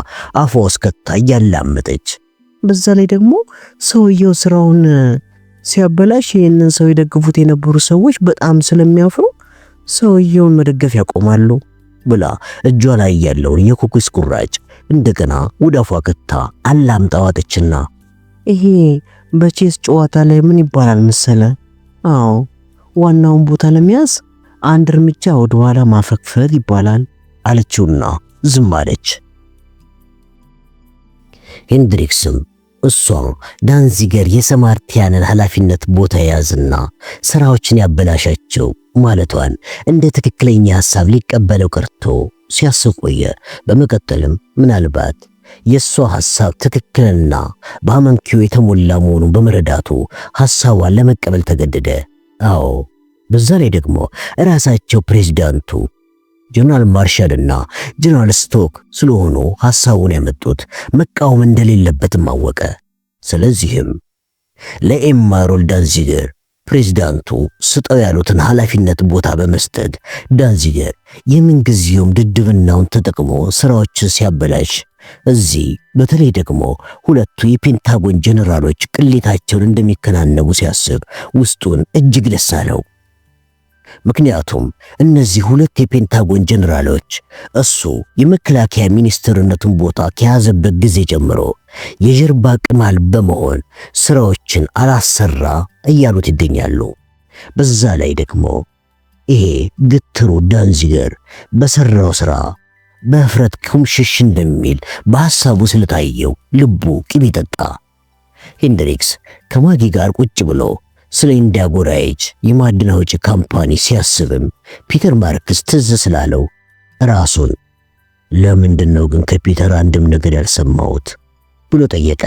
አፏ ውስጥ ከታ እያላመጠች፣ በዛ ላይ ደግሞ ሰውየው ስራውን ሲያበላሽ ይህንን ሰው ይደግፉት የነበሩ ሰዎች በጣም ስለሚያፍሩ ሰውየውን መደገፍ ያቆማሉ ብላ እጇ ላይ ያለውን የኩኪስ ቁራጭ እንደገና ወደ አፏ ከታ አላምጣዋጠችና፣ ይሄ በቼስ ጨዋታ ላይ ምን ይባላል መሰለ? አዎ ዋናውን ቦታ ለመያዝ አንድ እርምጃ ወደ ኋላ ማፈግፈግ ይባላል አለችውና ዝም አለች። ሄንድሪክስም እሷ ዳንዚገር የሰማርቲያንን ኃላፊነት ቦታ ያዝና ስራዎችን ያበላሻቸው ማለቷን እንደ ትክክለኛ ሐሳብ ሊቀበለው ቀርቶ ሲያስብ ቆየ። በመቀጠልም ምናልባት የሷ ሐሳብ ትክክልና በአመንኪዮ የተሞላ መሆኑን በመረዳቱ ሐሳቧን ለመቀበል ተገደደ። አዎ በዛ ላይ ደግሞ ራሳቸው ፕሬዝዳንቱ ጀነራል ማርሻልና ጀነራል ስቶክ ስለሆኑ ሐሳቡን ያመጡት መቃወም እንደሌለበትም አወቀ። ስለዚህም ለኤማሮል ዳንዚገር ፕሬዝዳንቱ ስጠው ያሉትን ኃላፊነት ቦታ በመስጠት ዳንዚገር የምንጊዜውም ድድብናውን ተጠቅሞ ስራዎችን ሲያበላሽ፣ እዚህ በተለይ ደግሞ ሁለቱ የፔንታጎን ጀነራሎች ቅሌታቸውን እንደሚከናነቡ ሲያስብ ውስጡን እጅግ ደስ አለው። ምክንያቱም እነዚህ ሁለት የፔንታጎን ጀነራሎች እሱ የመከላከያ ሚኒስትርነቱን ቦታ ከያዘበት ጊዜ ጀምሮ የጀርባ ቅማል በመሆን ስራዎችን አላሰራ እያሉት ይገኛሉ። በዛ ላይ ደግሞ ይሄ ግትሩ ዳንዚገር በሰራው ስራ በህፍረት ኩምሽሽ እንደሚል በሐሳቡ ስለታየው ልቡ ቂም ጠጣ። ሄንድሪክስ ከማጊ ጋር ቁጭ ብሎ ስለ ኢንዲያጎራይጅ የማዕድን አውጪ ካምፓኒ ሲያስብም ፒተር ማርክስ ትዝ ስላለው ራሱን ለምንድነው ግን ከፒተር አንድም ነገር ያልሰማሁት ብሎ ጠየቀ።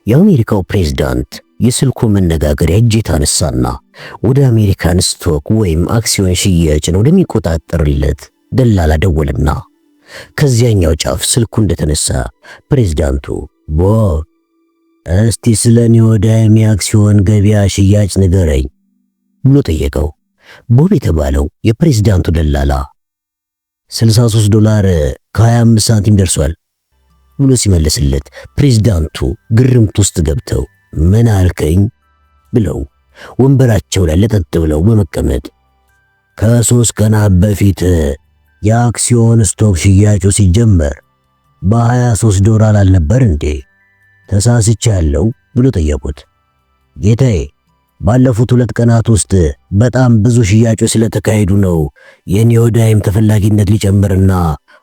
የአሜሪካው ፕሬዝዳንት የስልኩ መነጋገሪያ እጅ አነሳና ወደ አሜሪካን ስቶክ ወይም አክሲዮን ሽያጭን ወደሚቆጣጠርለት ደላላ ደወለና ከዚያኛው ጫፍ ስልኩ እንደተነሳ ፕሬዝዳንቱ ቦብ እስቲ ስለ ኒዮዳይም የአክሲዮን ገበያ ሽያጭ ንገረኝ ብሎ ጠየቀው። ቦብ የተባለው የፕሬዝዳንቱ ደላላ $63 ከ25 ሳንቲም ደርሷል ብሎ ሲመልስለት ፕሬዝዳንቱ ግርምት ውስጥ ገብተው ምን አልከኝ ብለው ወንበራቸው ላይ ለጠጥ ብለው በመቀመጥ ከ3 ቀናት በፊት የአክሲዮን ስቶክ ሽያጩ ሲጀመር በ$23 አልነበር እንዴ ተሳስቻለሁ ብሎ ጠየቁት። ጌታዬ ባለፉት 2 ቀናት ውስጥ በጣም ብዙ ሽያጮች ስለተካሄዱ ነው የኒዮዳይም ተፈላጊነት ሊጨምርና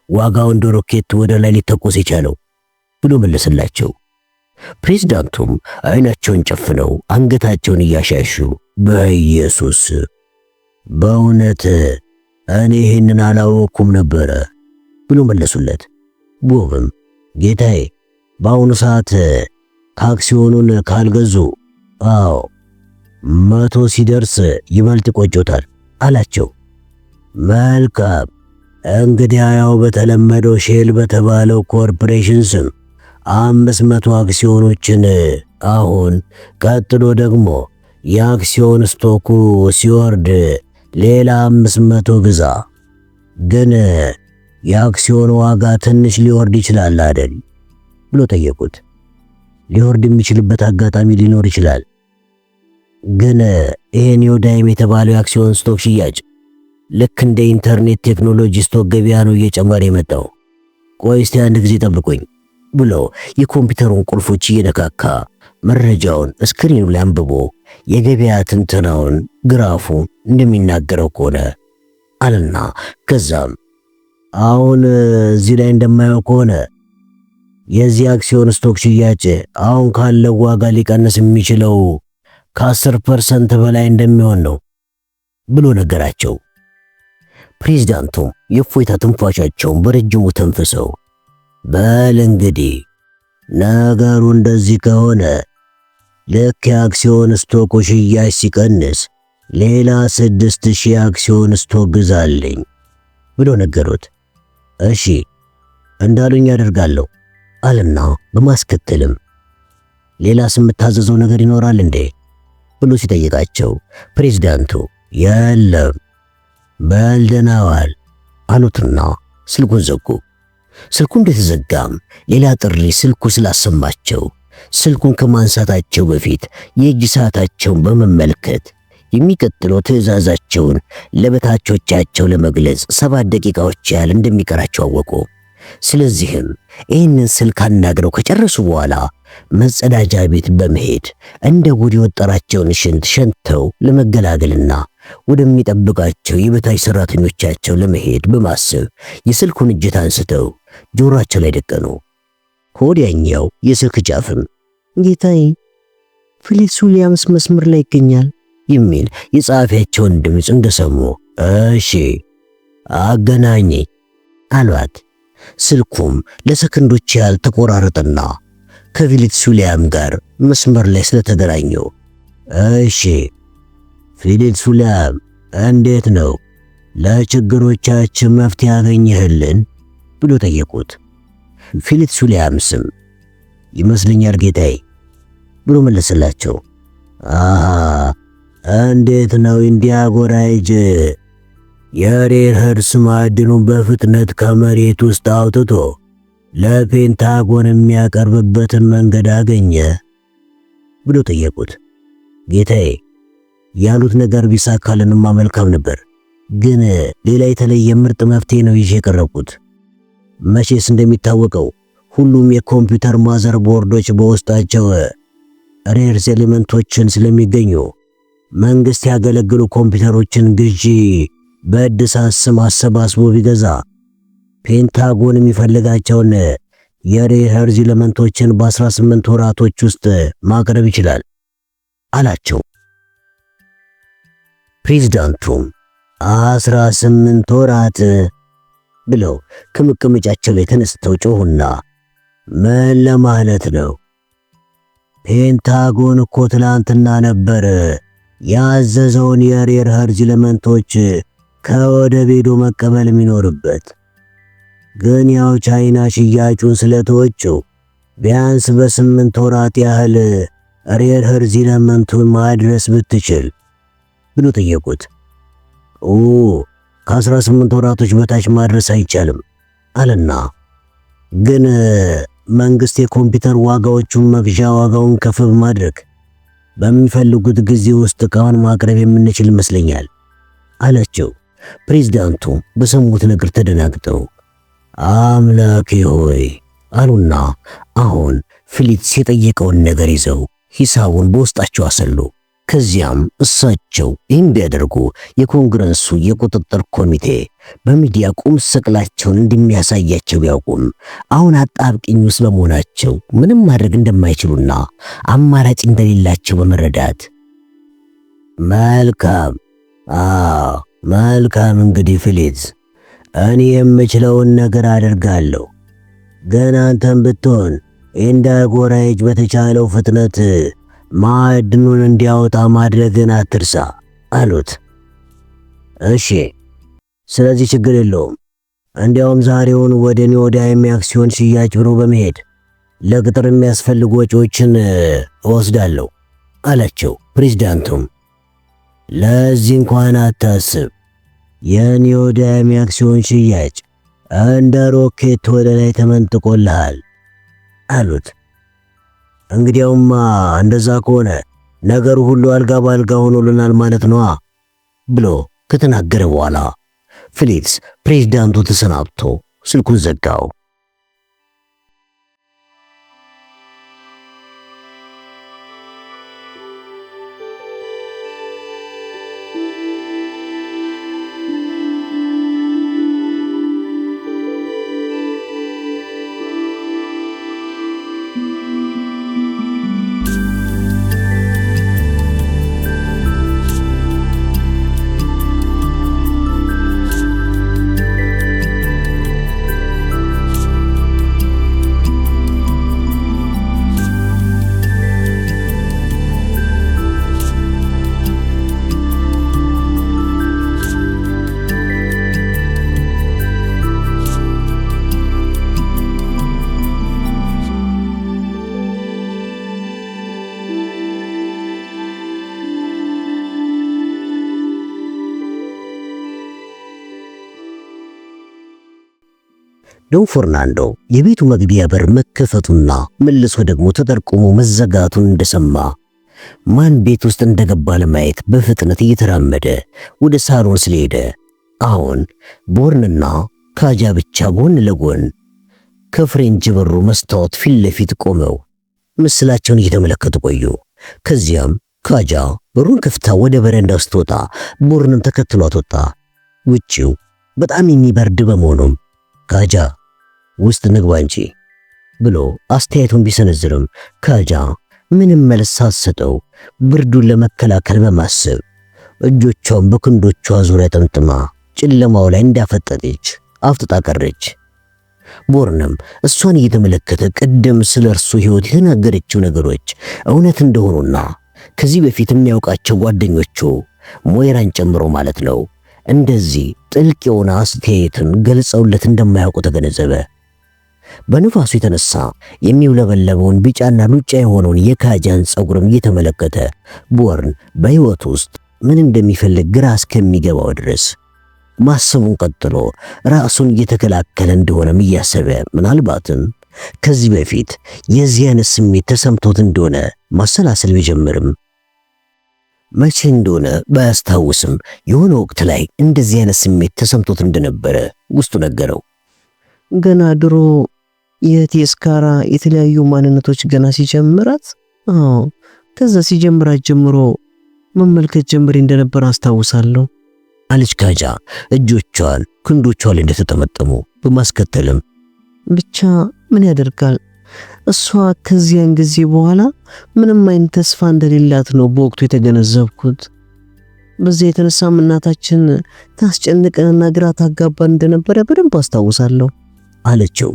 ዋጋው እንደ ሮኬት ወደ ላይ ሊተኮስ የቻለው ብሎ መለሰላቸው። ፕሬዝዳንቱም አይናቸውን ጨፍነው አንገታቸውን እያሻሹ በኢየሱስ በእውነት እኔ ይህንን አላወቅኩም ነበረ ብሎ መለሱለት። ቦብም ጌታዬ በአሁኑ ሰዓት አክሲዮኑን ካልገዙ 100 ሲደርስ ይበልጥ ቆጮታል አላቸው። መልካም እንግዲህ ያው በተለመደው ሼል በተባለው ኮርፖሬሽን ስም 500 አክሲዮኖችን አሁን ቀጥሎ ደግሞ የአክሲዮን ስቶኩ ሲወርድ ሌላ 500 ግዛ። ግን የአክሲዮን ዋጋ ትንሽ ሊወርድ ይችላል አይደል ብሎ ጠየቁት። ሊወርድ የሚችልበት አጋጣሚ ሊኖር ይችላል። ግን ይሄ ኒዮዳይም የተባለው የአክሲዮን ስቶክ ሽያጭ ልክ እንደ ኢንተርኔት ቴክኖሎጂ ስቶክ ገበያ ነው እየጨመረ የመጣው። ቆይ እስቲ አንድ ጊዜ ጠብቁኝ ብሎ የኮምፒውተሩን ቁልፎች እየነካካ መረጃውን ስክሪኑ ላይ አንብቦ የገበያ ትንተናውን ግራፉ እንደሚናገረው ከሆነ አለና ከዛም አሁን እዚህ ላይ እንደማየው ከሆነ የዚህ አክሲዮን ስቶክ ሽያጭ አሁን ካለው ዋጋ ሊቀንስ የሚችለው ከ10% በላይ እንደሚሆን ነው ብሎ ነገራቸው። ፕሬዝዳንቱም የእፎይታ ትንፋሻቸውን በረጅሙ ተንፍሰው በል እንግዲህ ነገሩ እንደዚህ ከሆነ ልክ የአክሲዮን ስቶክ ሽያጭ ሲቀንስ ሌላ 6000 አክሲዮን ስቶክ ግዛልኝ ብሎ ነገሩት። እሺ እንዳሉኝ ያደርጋለሁ አለና በማስከተልም ሌላስ የምታዘዘው ነገር ይኖራል እንዴ ብሎ ሲጠይቃቸው ፕሬዝዳንቱ የለም በል ደህና ዋል አሉትና ስልኩን ዘጉ። ስልኩ እንደተዘጋም ሌላ ጥሪ ስልኩ ስላሰማቸው ስልኩን ከማንሳታቸው በፊት የእጅ ሰዓታቸውን በመመልከት የሚቀጥለው ትዕዛዛቸውን ለበታቾቻቸው ለመግለጽ 7 ደቂቃዎች ያህል እንደሚቀራቸው አወቁ። ስለዚህም ይህንን ስልክ አናግረው ከጨረሱ በኋላ መጸዳጃ ቤት በመሄድ እንደ ጉድ የወጠራቸውን ሽንት ሸንተው ለመገላገልና ወደሚጠብቃቸው የበታች ሰራተኞቻቸው ለመሄድ በማሰብ የስልኩን እጀታ አንስተው ጆሮአቸው ላይ ደቀኑ። ከወዲያኛው የስልክ ጫፍም ጌታዬ ፊሊክስ ዊሊያምስ መስመር ላይ ይገኛል የሚል የጸሐፊያቸውን ድምፅ እንደሰሙ እሺ አገናኝ አሏት። ስልኩም ለሰከንዶች ያህል ተቆራረጠና ከፊሊክስ ዊሊያም ጋር መስመር ላይ ስለተገናኙ እሺ ፊሊክስ ዊሊያም እንዴት ነው ለችግሮቻችን መፍትሄ ያገኘህልን ብሎ ጠየቁት። ፊሊክስ ዊሊያምስም ይመስለኛል ጌታዬ ብሎ መለሰላቸው። እንዴት ነው እንዲያጎራይጅ የሬር ኸርስ ማዕድኑን በፍጥነት ከመሬት ውስጥ አውጥቶ ለፔንታጎን የሚያቀርብበትን መንገድ አገኘ ብሎ ጠየቁት። ጌታዬ ያሉት ነገር ቢሳካልንማ መልካም ነበር፣ ግን ሌላ የተለየ ምርጥ መፍትሄ ነው ይዤ የቀረብኩት። መቼስ እንደሚታወቀው ሁሉም የኮምፒውተር ማዘር ቦርዶች በውስጣቸው ሬርስ ኤሌመንቶችን ስለሚገኙ መንግስት ያገለግሉ ኮምፒውተሮችን ግዢ በእድሳት ስም አሰባስቦ ቢገዛ ፔንታጎን የሚፈልጋቸውን የሬር ኸርስ ኤሌመንቶችን በ18 ወራቶች ውስጥ ማቅረብ ይችላል አላቸው። ፕሬዝዳንቱም 18 ወራት ብለው ከመቀመጫቸው ላይ ተነስተው ጮሁና ምን ለማለት ነው? ፔንታጎን እኮ ትላንትና ነበር ያዘዘውን የሬር ኸርስ ኤሌመንቶች ከወደ ቤዶ መቀበል የሚኖርበት፣ ግን ያው ቻይና ሽያጩን ስለተወችው ቢያንስ በ8 ወራት ያህል ሬር ኸርስ ኤሌመንቱን ማድረስ ብትችል ብሎ ጠየቁት። ከ18 ወራቶች በታች ማድረስ አይቻልም አለና ግን መንግስት የኮምፒውተር ዋጋዎቹን መግዣ ዋጋውን ከፍ በማድረግ በሚፈልጉት ጊዜ ውስጥ ዕቃውን ማቅረብ የምንችል ይመስለኛል አላቸው። ፕሬዝዳንቱ በሰሙት ነገር ተደናግጠው አምላኬ ሆይ አሉና አሁን ፊሊክስ የጠየቀውን ነገር ይዘው ሂሳቡን በውስጣቸው አሰሉ። ከዚያም እሳቸው ይህን ቢያደርጉ የኮንግረሱ የቁጥጥር ኮሚቴ በሚዲያ ቁም ስቅላቸውን እንደሚያሳያቸው ቢያውቁም አሁን አጣብቂኝ ውስጥ በመሆናቸው ምንም ማድረግ እንደማይችሉና አማራጭ እንደሌላቸው በመረዳት መልካም እንግዲህ ፊሊክስ እኔ የምችለውን ነገር አደርጋለሁ፣ ግን አንተም ብትሆን እንዳይጎራይጅ በተቻለው ፍጥነት ማዕድኑን እንዲያወጣ ማድረግን አትርሳ አሉት። እሺ ስለዚህ ችግር የለውም፣ እንዲያውም ዛሬውን ወደ ኒዮዳይም አክሲዮን ሽያጭ ቢሮ በመሄድ ለቅጥር የሚያስፈልጉ ወጪዎችን እወስዳለሁ አላቸው። ፕሬዝዳንቱም ለዚህ እንኳን አታስብ፣ የኒዮዳይም አክሲዮን ሽያጭ እንደ ሮኬት ወደ ላይ ተመንጥቆልሃል አሉት። እንግዲያውማ እንደዛ ከሆነ ነገሩ ሁሉ አልጋ ባልጋ ሆኖልናል ማለት ነው ብሎ ከተናገረ በኋላ ፊሊክስ ፕሬዝዳንቱ ተሰናብቶ ስልኩን ዘጋው። ዶን ፈርናንዶ የቤቱ መግቢያ በር መከፈቱና መልሶ ደግሞ ተጠርቆሞ መዘጋቱን እንደሰማ ማን ቤት ውስጥ እንደገባ ለማየት በፍጥነት እየተራመደ ወደ ሳሎን ስለሄደ አሁን ቦርንና ካጃ ብቻ ጎን ለጎን ከፍሬንጅ በሩ መስታወት ፊት ለፊት ቆመው ምስላቸውን እየተመለከቱ ቆዩ። ከዚያም ካጃ በሩን ከፍታ ወደ በረንዳ ስትወጣ ቦርንም ተከትሏት ወጣ። ውጪው በጣም የሚበርድ በመሆኑም ካጃ ውስጥ ንግባ እንጂ ብሎ አስተያየቱን ቢሰነዝርም ካጃ ምንም መልስ ሳትሰጠው ብርዱን ለመከላከል በማሰብ እጆቿን በክንዶቿ ዙሪያ ጠምጥማ ጨለማው ላይ እንዳፈጠጠች አፍጥጣ ቀረች። ቦርንም እሷን እየተመለከተ ቀደም ስለ እርሱ ሕይወት የተናገረችው ነገሮች እውነት እንደሆኑና ከዚህ በፊት የሚያውቃቸው ጓደኞቹ ሞይራን ጨምሮ ማለት ነው እንደዚህ ጥልቅ የሆነ አስተያየትን ገልጸውለት እንደማያውቁ ተገነዘበ። በንፋሱ የተነሳ የሚውለበለበውን ቢጫና ሉጫ የሆነውን የካጃን ጸጉርም እየተመለከተ ቦርን በሕይወት ውስጥ ምን እንደሚፈልግ ግራ እስከሚገባው ድረስ ማሰቡን ቀጥሎ ራሱን እየተከላከለ እንደሆነም እያሰበ ምናልባትም ከዚህ በፊት የዚህ አይነት ስሜት ተሰምቶት እንደሆነ ማሰላሰል ቢጀምርም መቼ እንደሆነ ባያስታውስም የሆነ ወቅት ላይ እንደዚህ አይነት ስሜት ተሰምቶት እንደነበረ ውስጡ ነገረው። ገና ድሮ የቴስካራ የተለያዩ ማንነቶች ገና ሲጀምራት ከዛ ሲጀምራት ጀምሮ መመልከት ጀምሬ እንደነበር አስታውሳለሁ አለች ካጃ እጆቿን ክንዶቿ ላይ እንደተጠመጠሙ በማስከተልም ብቻ ምን ያደርጋል እሷ ከዚያን ጊዜ በኋላ ምንም አይነት ተስፋ እንደሌላት ነው በወቅቱ የተገነዘብኩት። በዚህ የተነሳም እናታችን ታስጨንቀንና ግራ ታጋባን እንደነበረ በደንብ አስታውሳለሁ አለችው።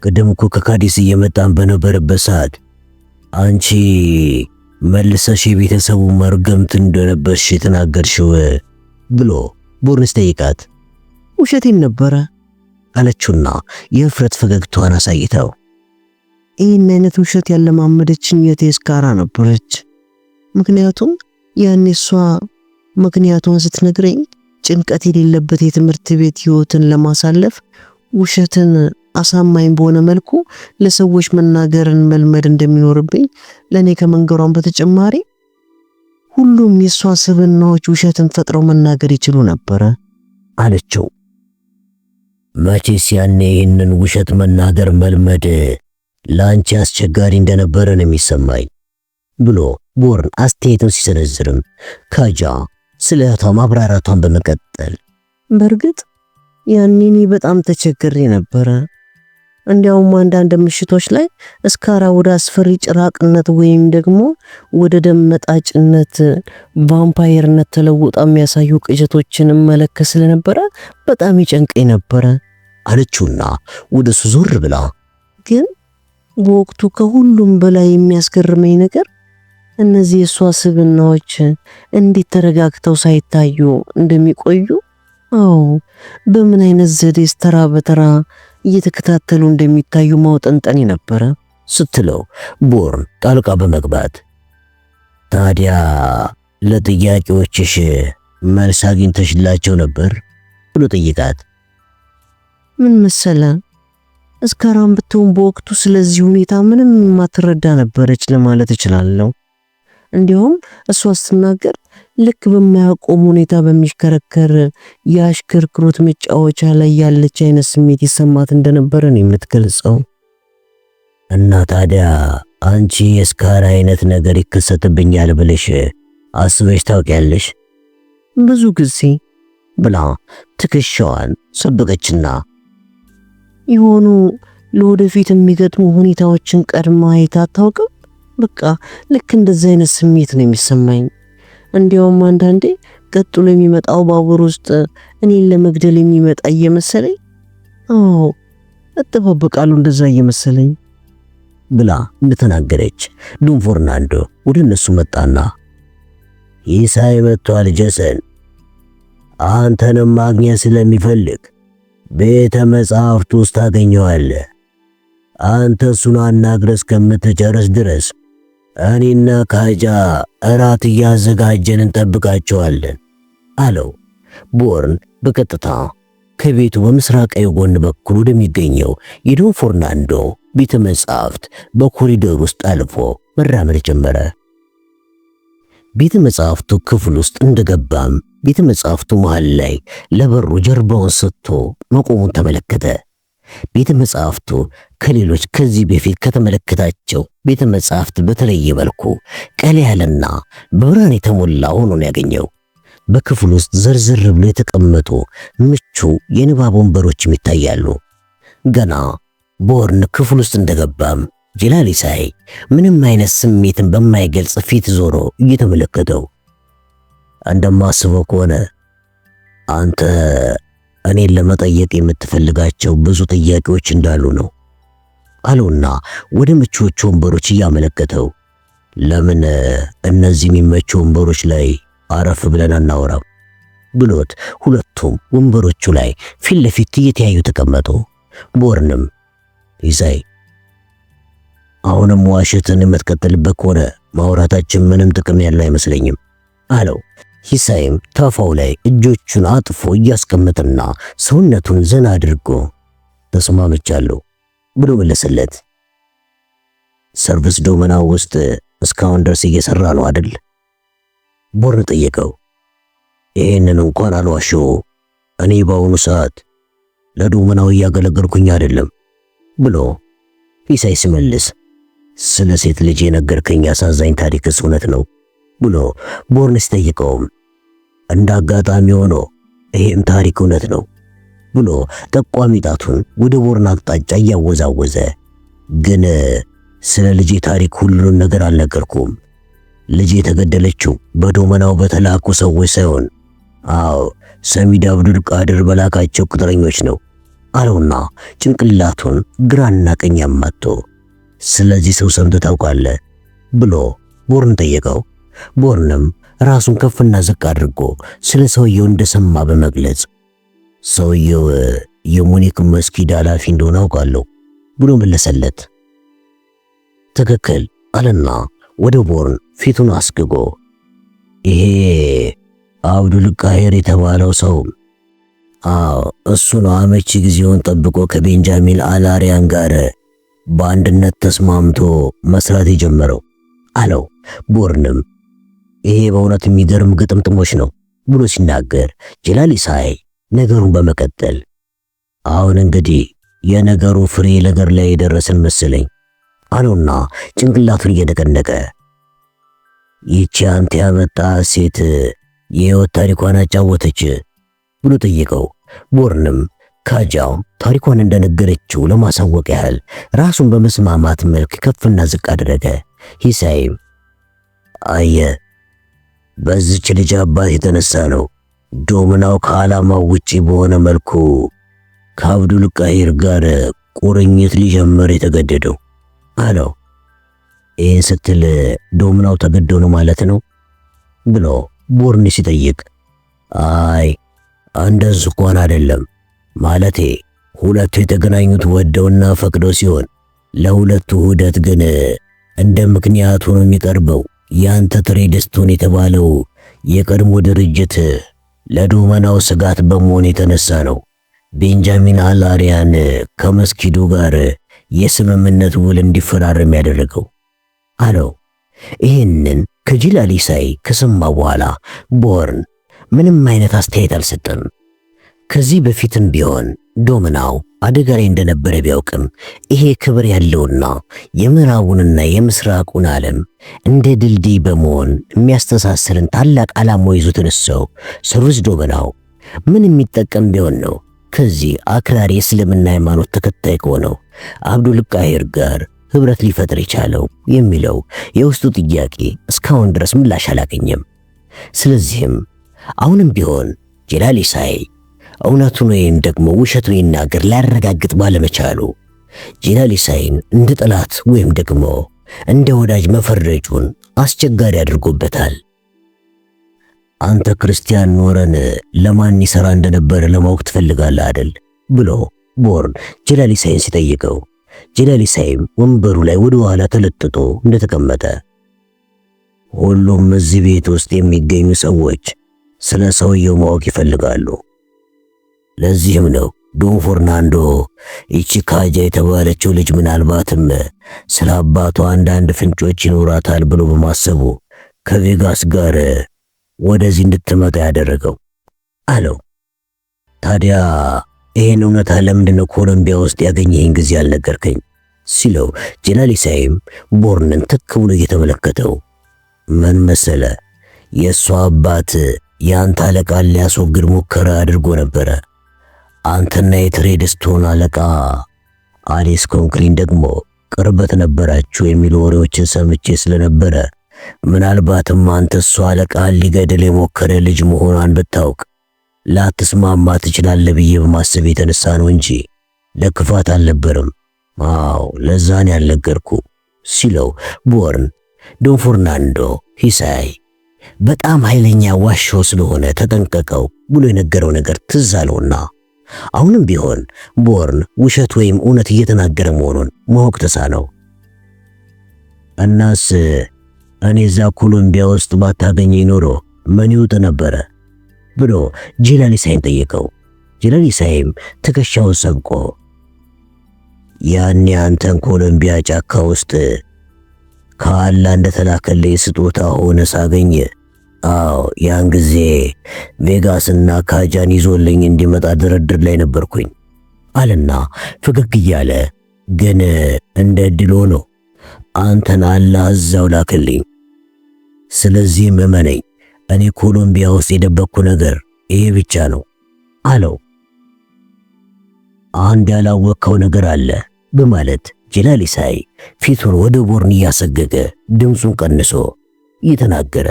ቀደም እኮ ከካዲስ እየመጣን በነበረበት ሰዓት አንቺ መልሰሽ የቤተሰቡ መርገምት እንደነበርሽ የተናገርሽው ብሎ ቦርንስ ጠይቃት። ውሸቴን ነበረ አለችውና የእፍረት ፈገግታዋን አሳይተው ይህን አይነት ውሸት ያለማመደችኝ የቴስካራ ነበረች። ምክንያቱም ያኔ እሷ ምክንያቱን ስትነግረኝ ጭንቀት የሌለበት የትምህርት ቤት ህይወትን ለማሳለፍ ውሸትን አሳማኝ በሆነ መልኩ ለሰዎች መናገርን መልመድ እንደሚኖርብኝ ለኔ ከመንገሯን በተጨማሪ ሁሉም የሷ ስብናዎች ውሸትን ፈጥረው መናገር ይችሉ ነበር አለችው። መቼስ ያኔ ይህንን ውሸት መናገር መልመድ ላንቺ አስቸጋሪ እንደነበረ ነው የሚሰማኝ ብሎ ቦርን አስተያየቱን ሲሰነዝርም ካጃ ስለ እህቷ ማብራራቷን በመቀጠል በእርግጥ ያኔ እኔ በጣም ተቸግሬ ነበረ። እንዲያውም አንዳንድ ምሽቶች ላይ እስካራ ወደ አስፈሪ ጭራቅነት ወይም ደግሞ ወደ ደም መጣጭነት ቫምፓየርነት ተለውጣ የሚያሳዩ ቅዠቶችን መለከት ስለነበረ በጣም ይጨንቀኝ ነበረ አለችውና ወደሱ ዞር ብላ ግን በወቅቱ ከሁሉም በላይ የሚያስገርመኝ ነገር እነዚህ የሷ ስብናዎች እንዴት ተረጋግተው ሳይታዩ እንደሚቆዩ በምን አይነት ዘዴስ ተራ በተራ እየተከታተሉ እንደሚታዩ ማውጠንጠን ነበረ ስትለው ቦርን ጣልቃ በመግባት ታዲያ ለጥያቄዎችሽ መልስ አግኝተሽላቸው ነበር ብሎ ጠይቃት። ምን መሰለ እስካራም ብትሆን በወቅቱ ስለዚህ ሁኔታ ምንም ማትረዳ ነበረች ለማለት እችላለሁ። እንዲሁም እሷ ስትናገር ልክ በማያቆም ሁኔታ በሚሽከረከር የአሽከርክሮት መጫወቻ ላይ ያለች አይነት ስሜት ይሰማት እንደነበረ ነው የምትገልጸው። እና ታዲያ አንቺ የስካራ አይነት ነገር ይከሰትብኛል ብለሽ አስበሽ ታውቂያለሽ? ብዙ ጊዜ ብላ ትከሻዋን ሰበቀችና የሆኑ ለወደፊት የሚገጥሙ ሁኔታዎችን ቀድማ አይታ አታውቅም? በቃ ልክ እንደዚህ አይነት ስሜት ነው የሚሰማኝ። እንዲያውም አንዳንዴ ቀጥሎ የሚመጣው ባቡር ውስጥ እኔን ለመግደል የሚመጣ እየመሰለኝ፣ አዎ እጠባበቃለሁ እንደዛ እየመሰለኝ ብላ እንደተናገረች ዶን ፈርናንዶ ወደ እነሱ መጣና ኢሳይ መጥቷል ጀሰን፣ አንተንም ማግኘት ስለሚፈልግ ቤተ መጻሕፍት ውስጥ ታገኘዋለህ። አንተ እሱን አናግረህ እስከምትጨርስ ድረስ እኔና ካጃ እራት እያዘጋጀን እንጠብቃቸዋለን አለው። ቦርን በቀጥታ ከቤቱ በምስራቃዊ ጎን በኩል ወደሚገኘው የዶን ፈርናንዶ ቤተ መጻሕፍት በኮሪዶር ውስጥ አልፎ መራመድ ጀመረ። ቤተ መጻሕፍቱ ክፍል ውስጥ እንደገባም ቤተ መጻሕፍቱ መሃል ላይ ለበሩ ጀርባውን ሰጥቶ መቆሙን ተመለከተ። ቤተ መጻሕፍቱ ከሌሎች ከዚህ በፊት ከተመለከታቸው ቤተ መጻሕፍት በተለየ መልኩ ቀላ ያለና በብርሃን የተሞላ ሆኖ ነው ያገኘው። በክፍል ውስጥ ዘርዘር ብሎ የተቀመጡ ምቹ የንባብ ወንበሮችም ይታያሉ። ገና ቦርን ክፍል ውስጥ እንደገባም ጀላሊሳይ ምንም አይነት ስሜትን በማይገልጽ ፊት ዞሮ እየተመለከተው እንደማስበው ከሆነ አንተ እኔን ለመጠየቅ የምትፈልጋቸው ብዙ ጥያቄዎች እንዳሉ ነው አለውና ወደ ምቹዎቹ ወንበሮች እያመለከተው ለምን እነዚህ የሚመቹ ወንበሮች ላይ አረፍ ብለን አናወራም ብሎት ሁለቱም ወንበሮቹ ላይ ፊት ለፊት እየተያዩ ተቀመጡ። ቦርንም ኢሳይ አሁንም ዋሽትን የምትቀጥልበት ከሆነ ማውራታችን ምንም ጥቅም ያለው አይመስለኝም አለው። ኢሳይም ታፋው ላይ እጆቹን አጥፎ እያስቀመጠና ሰውነቱን ዘና አድርጎ ተስማምቻለሁ ብሎ መለሰለት። ሰርቪስ ዶመናው ውስጥ እስካሁን ድረስ እየሰራ ነው አይደል? ቦርን ጠየቀው። ይሄንን እንኳን አልዋሸው፣ እኔ በአሁኑ ሰዓት ለዶመናው እያገለገልኩኝ አይደለም ብሎ ኢሳይ ሲመልስ፣ ስለ ሴት ልጅ የነገርከኝ አሳዛኝ ታሪክስ እውነት ነው ብሎ ቦርን ሲጠይቀውም እንደ አጋጣሚ ሆኖ ይሄም ታሪክ እውነት ነው ብሎ ጠቋሚ ጣቱን ወደ ቦርን አቅጣጫ እያወዛወዘ ግን ስለ ልጄ ታሪክ ሁሉን ነገር አልነገርኩም። ልጄ የተገደለችው በዶመናው በተላኩ ሰዎች ሳይሆን አዎ ሰሚድ አብዱል ቃድር በላካቸው ቅጥረኞች ነው አለውና ጭንቅላቱን ግራና ቀኝ አማቶ ስለዚህ ሰው ሰምተህ ታውቃለህ ብሎ ቦርን ጠየቀው። ቦርንም ራሱን ከፍና ዝቅ አድርጎ ስለ ሰውየው እንደሰማ በመግለጽ ሰውየው የሙኒክ መስጊድ ኃላፊ እንደሆነ አውቃለሁ ብሎ መለሰለት። ትክክል አለና ወደ ቦርን ፊቱን አስግጎ ይሄ አብዱል ቃሂር የተባለው ሰው እሱ ነው አመቺ ጊዜውን ጠብቆ ከቤንጃሚን አላሪያን ጋር በአንድነት ተስማምቶ መስራት የጀመረው አለው። ቦርንም ይሄ በእውነት የሚገርም ግጥምጥሞች ነው ብሎ ሲናገር ጀላሊሳይ ነገሩን በመቀጠል አሁን እንግዲህ የነገሩ ፍሬ ነገር ላይ የደረሰን መሰለኝ አለውና ጭንቅላቱን እየደቀነቀ ይህች አንተ ያመጣ ሴት የህይወት ታሪኳን አጫወተች ብሎ ጠየቀው። ቦርንም ካጃው ታሪኳን እንደነገረችው ለማሳወቅ ያህል ራሱን በመስማማት መልክ ከፍና ዝቅ አደረገ። ኢሳይም አየ በዚች ልጅ አባት የተነሳ ነው ዶመናው ከዓላማው ውጪ በሆነ መልኩ ከአብዱል ቃሂር ጋር ቁርኝት ሊጀምር የተገደደው አለው። ይህን ስትል ዶመናው ተገደው ነው ማለት ነው ብሎ ቦርን ሲጠይቅ አይ እንደሱ እንኳን አይደለም፣ ማለቴ ሁለቱ የተገናኙት ወደውና ፈቅደው ሲሆን ለሁለቱ ውህደት ግን እንደ ምክንያት ሆኖ የሚቀርበው ያንተ ትሬድስቶን የተባለው የቀድሞ ድርጅት ለዶመናው ስጋት በመሆን የተነሳ ነው ቤንጃሚን አልአሪያን ከመስጊዱ ጋር የስምምነት ውል እንዲፈራረም ያደረገው አለው። ይህንን ከጂላሊ ሳይ ከሰማ በኋላ ቦርን ምንም አይነት አስተያየት አልሰጠም። ከዚህ በፊትም ቢሆን ዶምናው አደጋ ላይ እንደነበረ ቢያውቅም ይሄ ክብር ያለውና የምዕራቡንና የምስራቁን ዓለም እንደ ድልድይ በመሆን የሚያስተሳስርን ታላቅ ዓላማ ይዞ ተነሳው ሰሩዝ ዶምናው ምን የሚጠቀም ቢሆን ነው ከዚህ አክራሪ እስልምና ሃይማኖት ተከታይ ከሆነው አብዱል ቃሂር ጋር ህብረት ሊፈጥር የቻለው የሚለው የውስጡ ጥያቄ እስካሁን ድረስ ምላሽ አላገኘም። ስለዚህም አሁንም ቢሆን ጀላሊ ሳይ እውነቱን ወይም ደግሞ ውሸቱን ይናገር ሊያረጋግጥ ባለመቻሉ ጀላሊ ሳይን እንደ ጠላት ወይም ደግሞ እንደ ወዳጅ መፈረጁን አስቸጋሪ አድርጎበታል። አንተ ክርስቲያን ኖረን ለማን ይሰራ እንደነበረ ለማወቅ ትፈልጋለህ አይደል? ብሎ ቦርን ጀላሊ ሳይን ሲጠይቀው ጀላሊ ሳይም ወንበሩ ላይ ወደ ኋላ ተለጥጦ እንደተቀመጠ ሁሉም እዚህ ቤት ውስጥ የሚገኙ ሰዎች ስለ ሰውየው ማወቅ ይፈልጋሉ። ለዚህም ነው ዶን ፈርናንዶ ይቺ ካጃ የተባለችው ልጅ ምናልባትም ስለ አባቷ አንዳንድ ፍንጮች ይኖራታል ብሎ በማሰቡ ከቬጋስ ጋር ወደዚህ እንድትመጣ ያደረገው አለው። ታዲያ ይሄን እውነታ ለምንድነው ኮሎምቢያ ውስጥ ያገኘህን ጊዜ አልነገርከኝ? ሲለው ጀላሊ ሳይም ቦርንን ትክ ብሎ እየተመለከተው ምን መሰለ፣ የእሷ አባት የአንተ አለቃን ሊያስወግድ ሙከራ አድርጎ ነበረ። አንተና የትሬድስቶን አለቃ አሊስ ኮንክሊን ደግሞ ቅርበት ነበራችሁ የሚሉ ወሬዎችን ሰምቼ ስለነበረ ምናልባትም አንተ እሷ አለቃን ሊገድል የሞከረ ልጅ መሆኗን ብታውቅ ላትስማማ ትችላለህ ብዬ በማሰብ የተነሳ ነው እንጂ ለክፋት አልነበረም። አዎ ለዛን ያልነገርኩ ሲለው ቦርን ዶን ፈርናንዶ ሂሳይ በጣም ኃይለኛ ዋሾ ስለሆነ ተጠንቀቀው ብሎ የነገረው ነገር ትዝ አለውና አሁንም ቢሆን ቦርን ውሸት ወይም እውነት እየተናገረ መሆኑን ማወቅ ተሳነው። እናስ እኔ እዛ ኮሎምቢያ ውስጥ ባታገኘኝ ኖሮ ምን ይውጥ ነበረ ብሎ ጀላሊ ሳይን ጠየቀው። ጀላሊ ሳይም ትከሻውን ሰብቆ ያኔ አንተን ኮሎምቢያ ጫካ ውስጥ ከአላህ እንደተላከልኝ ስጦታ ሆነ ሳገኝ አዎ ያን ጊዜ ቬጋስና ካጃን ይዞልኝ እንዲመጣ ድርድር ላይ ነበርኩኝ አለና ፈገግ እያለ ግን እንደ ዕድል ሆኖ አንተን አላህ እዛው ላከልኝ። ስለዚህ እመነኝ እኔ ኮሎምቢያ ውስጥ የደበቅኩ ነገር ይሄ ብቻ ነው አለው። አንድ ያላወቀው ነገር አለ በማለት ጀላሊ ሳይ ፊቱን ወደ ቦርን እያሰገገ ድምፁን ቀንሶ እየተናገረ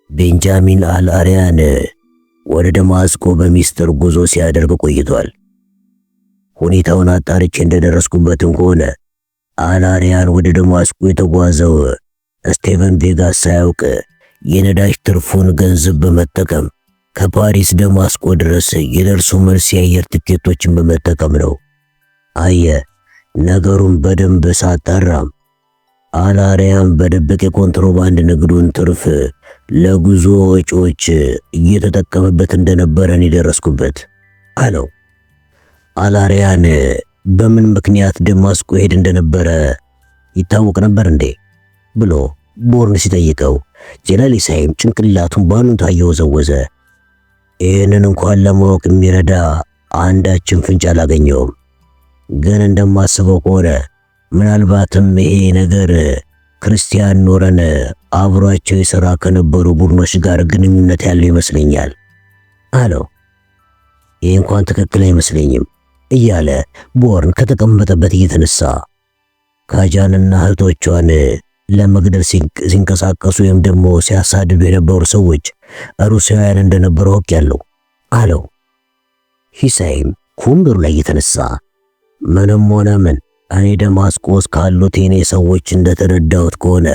ቤንጃሚን አልአሪያን ወደ ደማስቆ በሚስጥር ጉዞ ሲያደርግ ቆይቷል። ሁኔታውን አጣርቼ እንደደረስኩበትም ከሆነ አልአሪያን ወደ ደማስቆ የተጓዘው ስቴቨን ቬጋስ ሳያውቅ የነዳጅ ትርፉን ገንዘብ በመጠቀም ከፓሪስ ደማስቆ ድረስ የደርሶ መልስ የአየር ትኬቶችን በመጠቀም ነው። አየ ነገሩን በደንብ ሳጣራም አልአሪያን በደበቅ የኮንትሮባንድ ንግዱን ትርፍ ለጉዞ ወጪዎች እየተጠቀመበት እንደነበረ የደረስኩበት አለው። አልአሪያን በምን ምክንያት ደማስቆ ሄድ እንደነበረ ይታወቅ ነበር እንዴ ብሎ ቦርን ሲጠይቀው ጀላሊ ሳይም ጭንቅላቱን ባኑታ እየወዘወዘ ይህንን እንኳን ለማወቅ የሚረዳ አንዳችን ፍንጭ አላገኘውም፣ ግን እንደማስበው ከሆነ ምናልባትም ይሄ ነገር ክርስቲያን ኖረን አብሯቸው የሥራ ከነበሩ ቡድኖች ጋር ግንኙነት ያለው ይመስለኛል አለው። ይህ እንኳን ትክክል አይመስለኝም እያለ ቦርን ከተቀመጠበት እየተነሳ ካጃንና እህቶቿን ለመግደል ሲንቀሳቀሱ ወይም ደግሞ ሲያሳድዱ የነበሩ ሰዎች ሩሲያውያን እንደነበሩ አውቃለሁ አለው። ሂሳይም ከወንበሩ ላይ እየተነሳ ምንም ሆነ ምን እኔ ደማስቆ ውስጥ ካሉት የኔ ሰዎች እንደተረዳሁት ከሆነ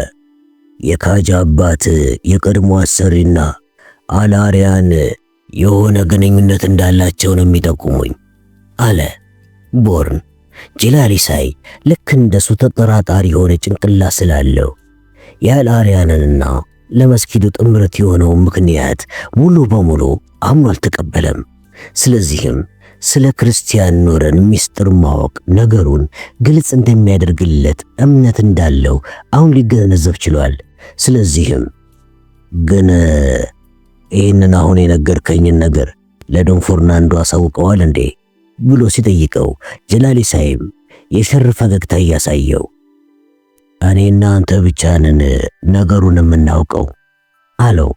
የካጃ አባት የቀድሞ አሰሪና አልአሪያን የሆነ ግንኙነት እንዳላቸው ነው የሚጠቁሙኝ አለ ቦርን። ጀላሊ ሳይ ልክ እንደሱ ተጠራጣሪ የሆነ ጭንቅላት ስላለው የአልአሪያንንና ለመስጊዱ ጥምረት የሆነው ምክንያት ሙሉ በሙሉ አምኖ አልተቀበለም። ስለዚህም ስለ ክርስቲያን ኖረን ሚስጥር ማወቅ ነገሩን ግልጽ እንደሚያደርግለት እምነት እንዳለው አሁን ሊገነዘብ ችሏል። ስለዚህም ግን ይህንን አሁን የነገርከኝን ነገር ለዶን ፈርናንዶ አሳውቀዋል እንዴ ብሎ ሲጠይቀው ጀላሊሳይም የሸር ፈገግታ እያሳየው እኔና አንተ ብቻ ነን ነገሩን የምናውቀው አለው።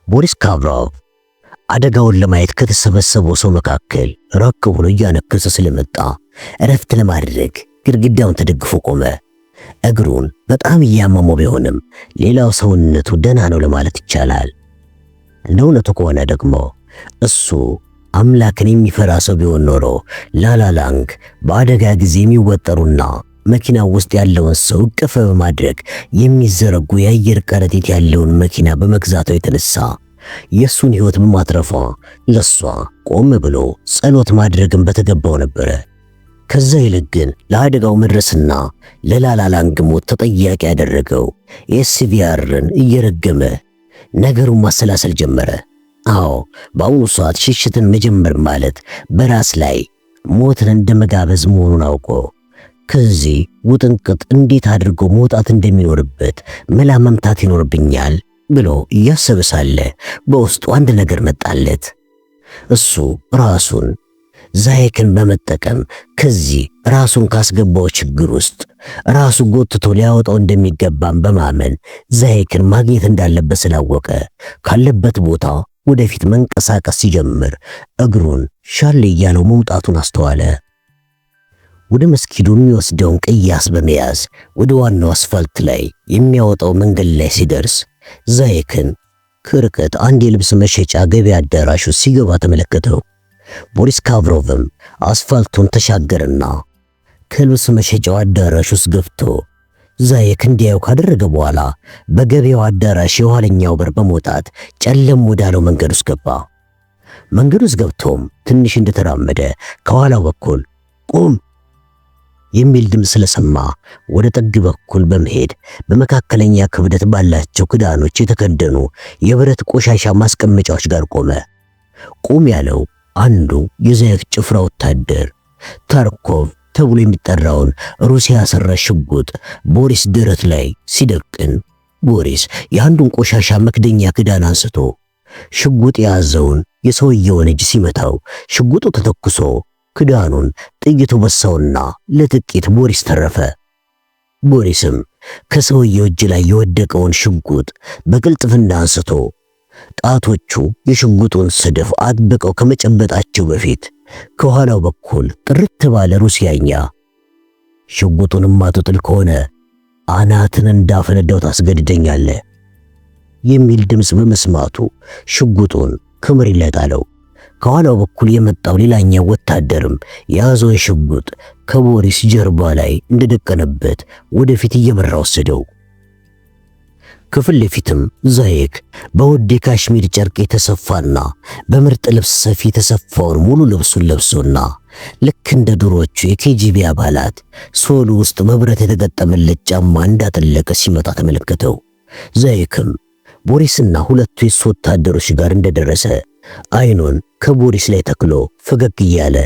ቦሪስ ካቭሮቭ አደጋውን ለማየት ከተሰበሰበው ሰው መካከል ራቅ ብሎ እያነከሰ ስለመጣ እረፍት ለማድረግ ግድግዳውን ተደግፎ ቆመ። እግሩን በጣም እያመመው ቢሆንም ሌላው ሰውነቱ ደህና ነው ለማለት ይቻላል። እንደ እውነቱ ከሆነ ደግሞ እሱ አምላክን የሚፈራ ሰው ቢሆን ኖሮ ላላላንግ በአደጋ ጊዜ የሚወጠሩና መኪናው ውስጥ ያለውን ሰው እቅፍ በማድረግ የሚዘረጉ የአየር ከረጢት ያለውን መኪና በመግዛቷ የተነሳ የሱን ሕይወት በማትረፏ ለሷ ቆም ብሎ ጸሎት ማድረግን በተገባው ነበር። ከዛ ይልቅ ግን ለአደጋው መድረስና ለላላላንግ ሞት ተጠያቂ ያደረገው ኤስቪአርን እየረገመ ነገሩን ማሰላሰል ጀመረ። አዎ በአሁኑ ሰዓት ሽሽትን መጀመር ማለት በራስ ላይ ሞትን እንደመጋበዝ መሆኑን አውቆ ከዚህ ውጥንቅጥ እንዴት አድርጎ መውጣት እንደሚኖርበት መላ መምታት ይኖርብኛል ብሎ እያሰበ ሳለ በውስጡ አንድ ነገር መጣለት። እሱ ራሱን ዛይክን በመጠቀም ከዚህ ራሱን ካስገባው ችግር ውስጥ ራሱ ጎትቶ ሊያወጣው እንደሚገባም በማመን ዛይክን ማግኘት እንዳለበት ስላወቀ ካለበት ቦታ ወደፊት መንቀሳቀስ ሲጀምር እግሩን ሻል እያለው መውጣቱን አስተዋለ። ወደ መስጊዱ የሚወስደውን ቅያስ በመያዝ ወደ ዋናው አስፋልት ላይ የሚያወጣው መንገድ ላይ ሲደርስ ዛይክን ከርቀት አንድ የልብስ መሸጫ ገበያ አዳራሽ ውስጥ ሲገባ ተመለከተው። ቦሪስ ካቭሮቭም አስፋልቱን ተሻገረና ከልብስ መሸጫው አዳራሽ ውስጥ ገብቶ ዛይክ እንዲያው ካደረገ በኋላ በገበያው አዳራሽ የኋለኛው በር በመውጣት ጨለም ወዳለው መንገድ ውስጥ ገባ። መንገድ ውስጥ ገብቶም ትንሽ እንደተራመደ ከኋላው በኩል ቁም የሚል ድምፅ ስለሰማ ወደ ጥግ በኩል በመሄድ በመካከለኛ ክብደት ባላቸው ክዳኖች የተከደኑ የብረት ቆሻሻ ማስቀመጫዎች ጋር ቆመ። ቁም ያለው አንዱ የዛይክ ጭፍራ ወታደር ታርኮቭ ተብሎ የሚጠራውን ሩሲያ ሰራሽ ሽጉጥ ቦሪስ ደረት ላይ ሲደቅን ቦሪስ የአንዱን ቆሻሻ መክደኛ ክዳን አንስቶ ሽጉጥ የያዘውን የሰውየውን እጅ ሲመታው ሽጉጡ ተተኩሶ ክዳኑን ጥይቱ በሳውና ለጥቂት ቦሪስ ተረፈ። ቦሪስም ከሰውየው እጅ ላይ የወደቀውን ሽጉጥ በቅልጥፍና አንስቶ ጣቶቹ የሽጉጡን ስድፍ አጥብቀው ከመጨበጣቸው በፊት ከኋላው በኩል ጥርት ባለ ሩሲያኛ ሽጉጡን ማትጥል ከሆነ አናትን እንዳፈነዳው ታስገድደኛለህ የሚል ድምፅ በመስማቱ ሽጉጡን ከመሬት ላይ ጣለው። ከኋላው በኩል የመጣው ሌላኛው ወታደርም የያዘውን ሽጉጥ ከቦሪስ ጀርባ ላይ እንደደቀነበት ወደፊት እየመራ ወሰደው። ከፊት ለፊትም ዛይክ በውድ የካሽሚር ጨርቅ የተሰፋና በምርጥ ልብስ ሰፊ የተሰፋውን ሙሉ ልብሱን ለብሶና ልክ እንደ ድሮቹ የኬጂቢ አባላት ሶሉ ውስጥ በብረት የተገጠመለት ጫማ እንዳጠለቀ ሲመጣ ተመለከተው። ዛይክም ቦሪስና ሁለቱ የሱ ወታደሮች ጋር እንደደረሰ አይኑን ከቦሪስ ላይ ተክሎ ፈገግ እያለ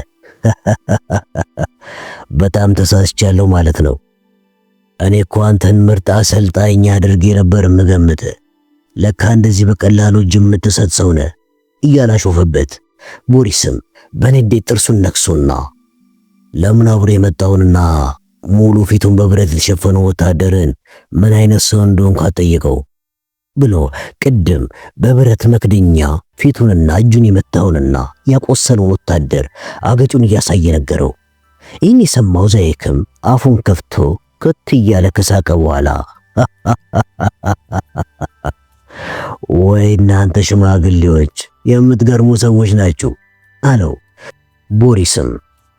በጣም ተሳስቻለሁ ማለት ነው። እኔ እኮ አንተን ምርጥ አሰልጣኝ አድርጌ ነበር የምገምት ለካ እንደዚህ በቀላሉ እጅ የምትሰጥ ሰው ነህ እያለ አሾፈበት። ቦሪስም በንዴት ጥርሱን ነክሶና ለምን አብሮ የመጣውንና ሙሉ ፊቱን በብረት የተሸፈነው ወታደርን ምን አይነት ሰው እንደሆነ ጠየቀው ብሎ ቅድም በብረት መክደኛ ፊቱንና እጁን የመታውንና ያቆሰለውን ወታደር አገጩን እያሳየ ነገረው። ይህን የሰማው ዛይክም አፉን ከፍቶ ከት እያለ ከሳቀ በኋላ ወይ እናንተ ሽማግሌዎች የምትገርሙ ሰዎች ናችሁ አለው። ቦሪስም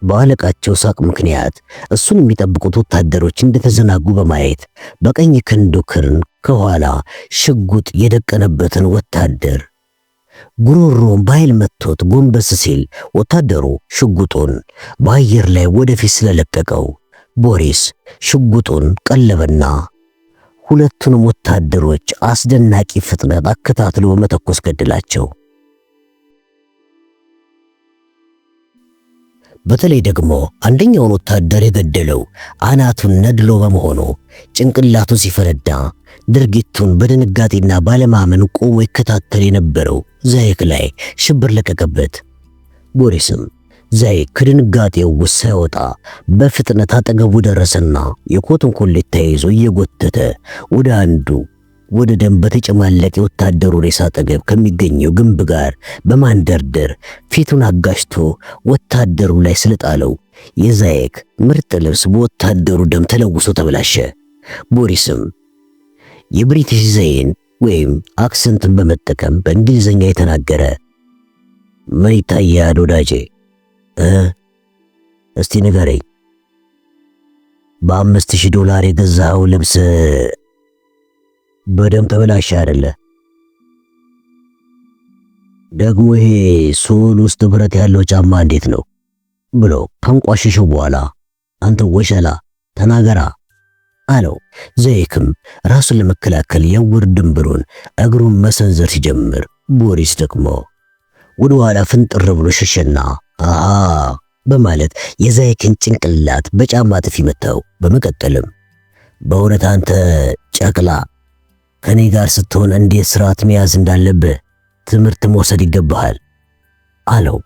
በአለቃቸው ሳቅ ምክንያት እሱን የሚጠብቁት ወታደሮች እንደተዘናጉ በማየት በቀኝ ክንዱ ክርን ከኋላ ሽጉጥ የደቀነበትን ወታደር ጉሮሮን በኃይል መቶት ጎንበስ ሲል ወታደሩ ሽጉጡን በአየር ላይ ወደፊት ስለለቀቀው ቦሪስ ሽጉጡን ቀለበና ሁለቱንም ወታደሮች አስደናቂ ፍጥነት አከታትሎ በመተኮስ ገደላቸው። በተለይ ደግሞ አንደኛውን ወታደር የገደለው አናቱን ነድሎ በመሆኑ ጭንቅላቱ ሲፈነዳ ድርጊቱን በድንጋጤና ባለማመን ቆሞ ይከታተል የነበረው ዛይክ ላይ ሽብር ለቀቀበት። ቦሪስም ዛይክ ከድንጋጤው ውስጥ ሳይወጣ በፍጥነት አጠገቡ ደረሰና የኮቱን ኮሌታ ተያይዞ እየጎተተ ወደ ደም በተጨማለቀ ወታደሩ ሬሳ አጠገብ ከሚገኘው ግንብ ጋር በማንደርደር ፊቱን አጋሽቶ ወታደሩ ላይ ስለጣለው የዛይክ ምርጥ ልብስ በወታደሩ ደም ተለውሶ ተበላሸ። ቦሪስም የብሪቲሽ ዘይን ወይም አክሰንትን በመጠቀም በእንግሊዝኛ የተናገረ ምን ይታያል ወዳጄ? እስቲ ንገረኝ። $5000 የገዛኸው ልብስ በደም ተበላሸ አይደለ? ደግሞ ይሄ ሶል ውስጥ ብረት ያለው ጫማ እንዴት ነው ብሎ ካንቋሸሸው በኋላ አንተ ወሸላ ተናገራ አለው። ዘይክም ራሱን ለመከላከል የውር ድንብሩን እግሩን መሰንዘር ሲጀምር ቦሪስ ደግሞ ወደ ኋላ ፍንጥር ብሎ ሸሸና በማለት የዛይክን ጭንቅላት በጫማ ጥፊ መታው። በመቀጠልም በእውነት አንተ ጨቅላ ከኔ ጋር ስትሆን እንዴት ስርዓት መያዝ እንዳለብህ ትምህርት መውሰድ ይገባሃል አለው።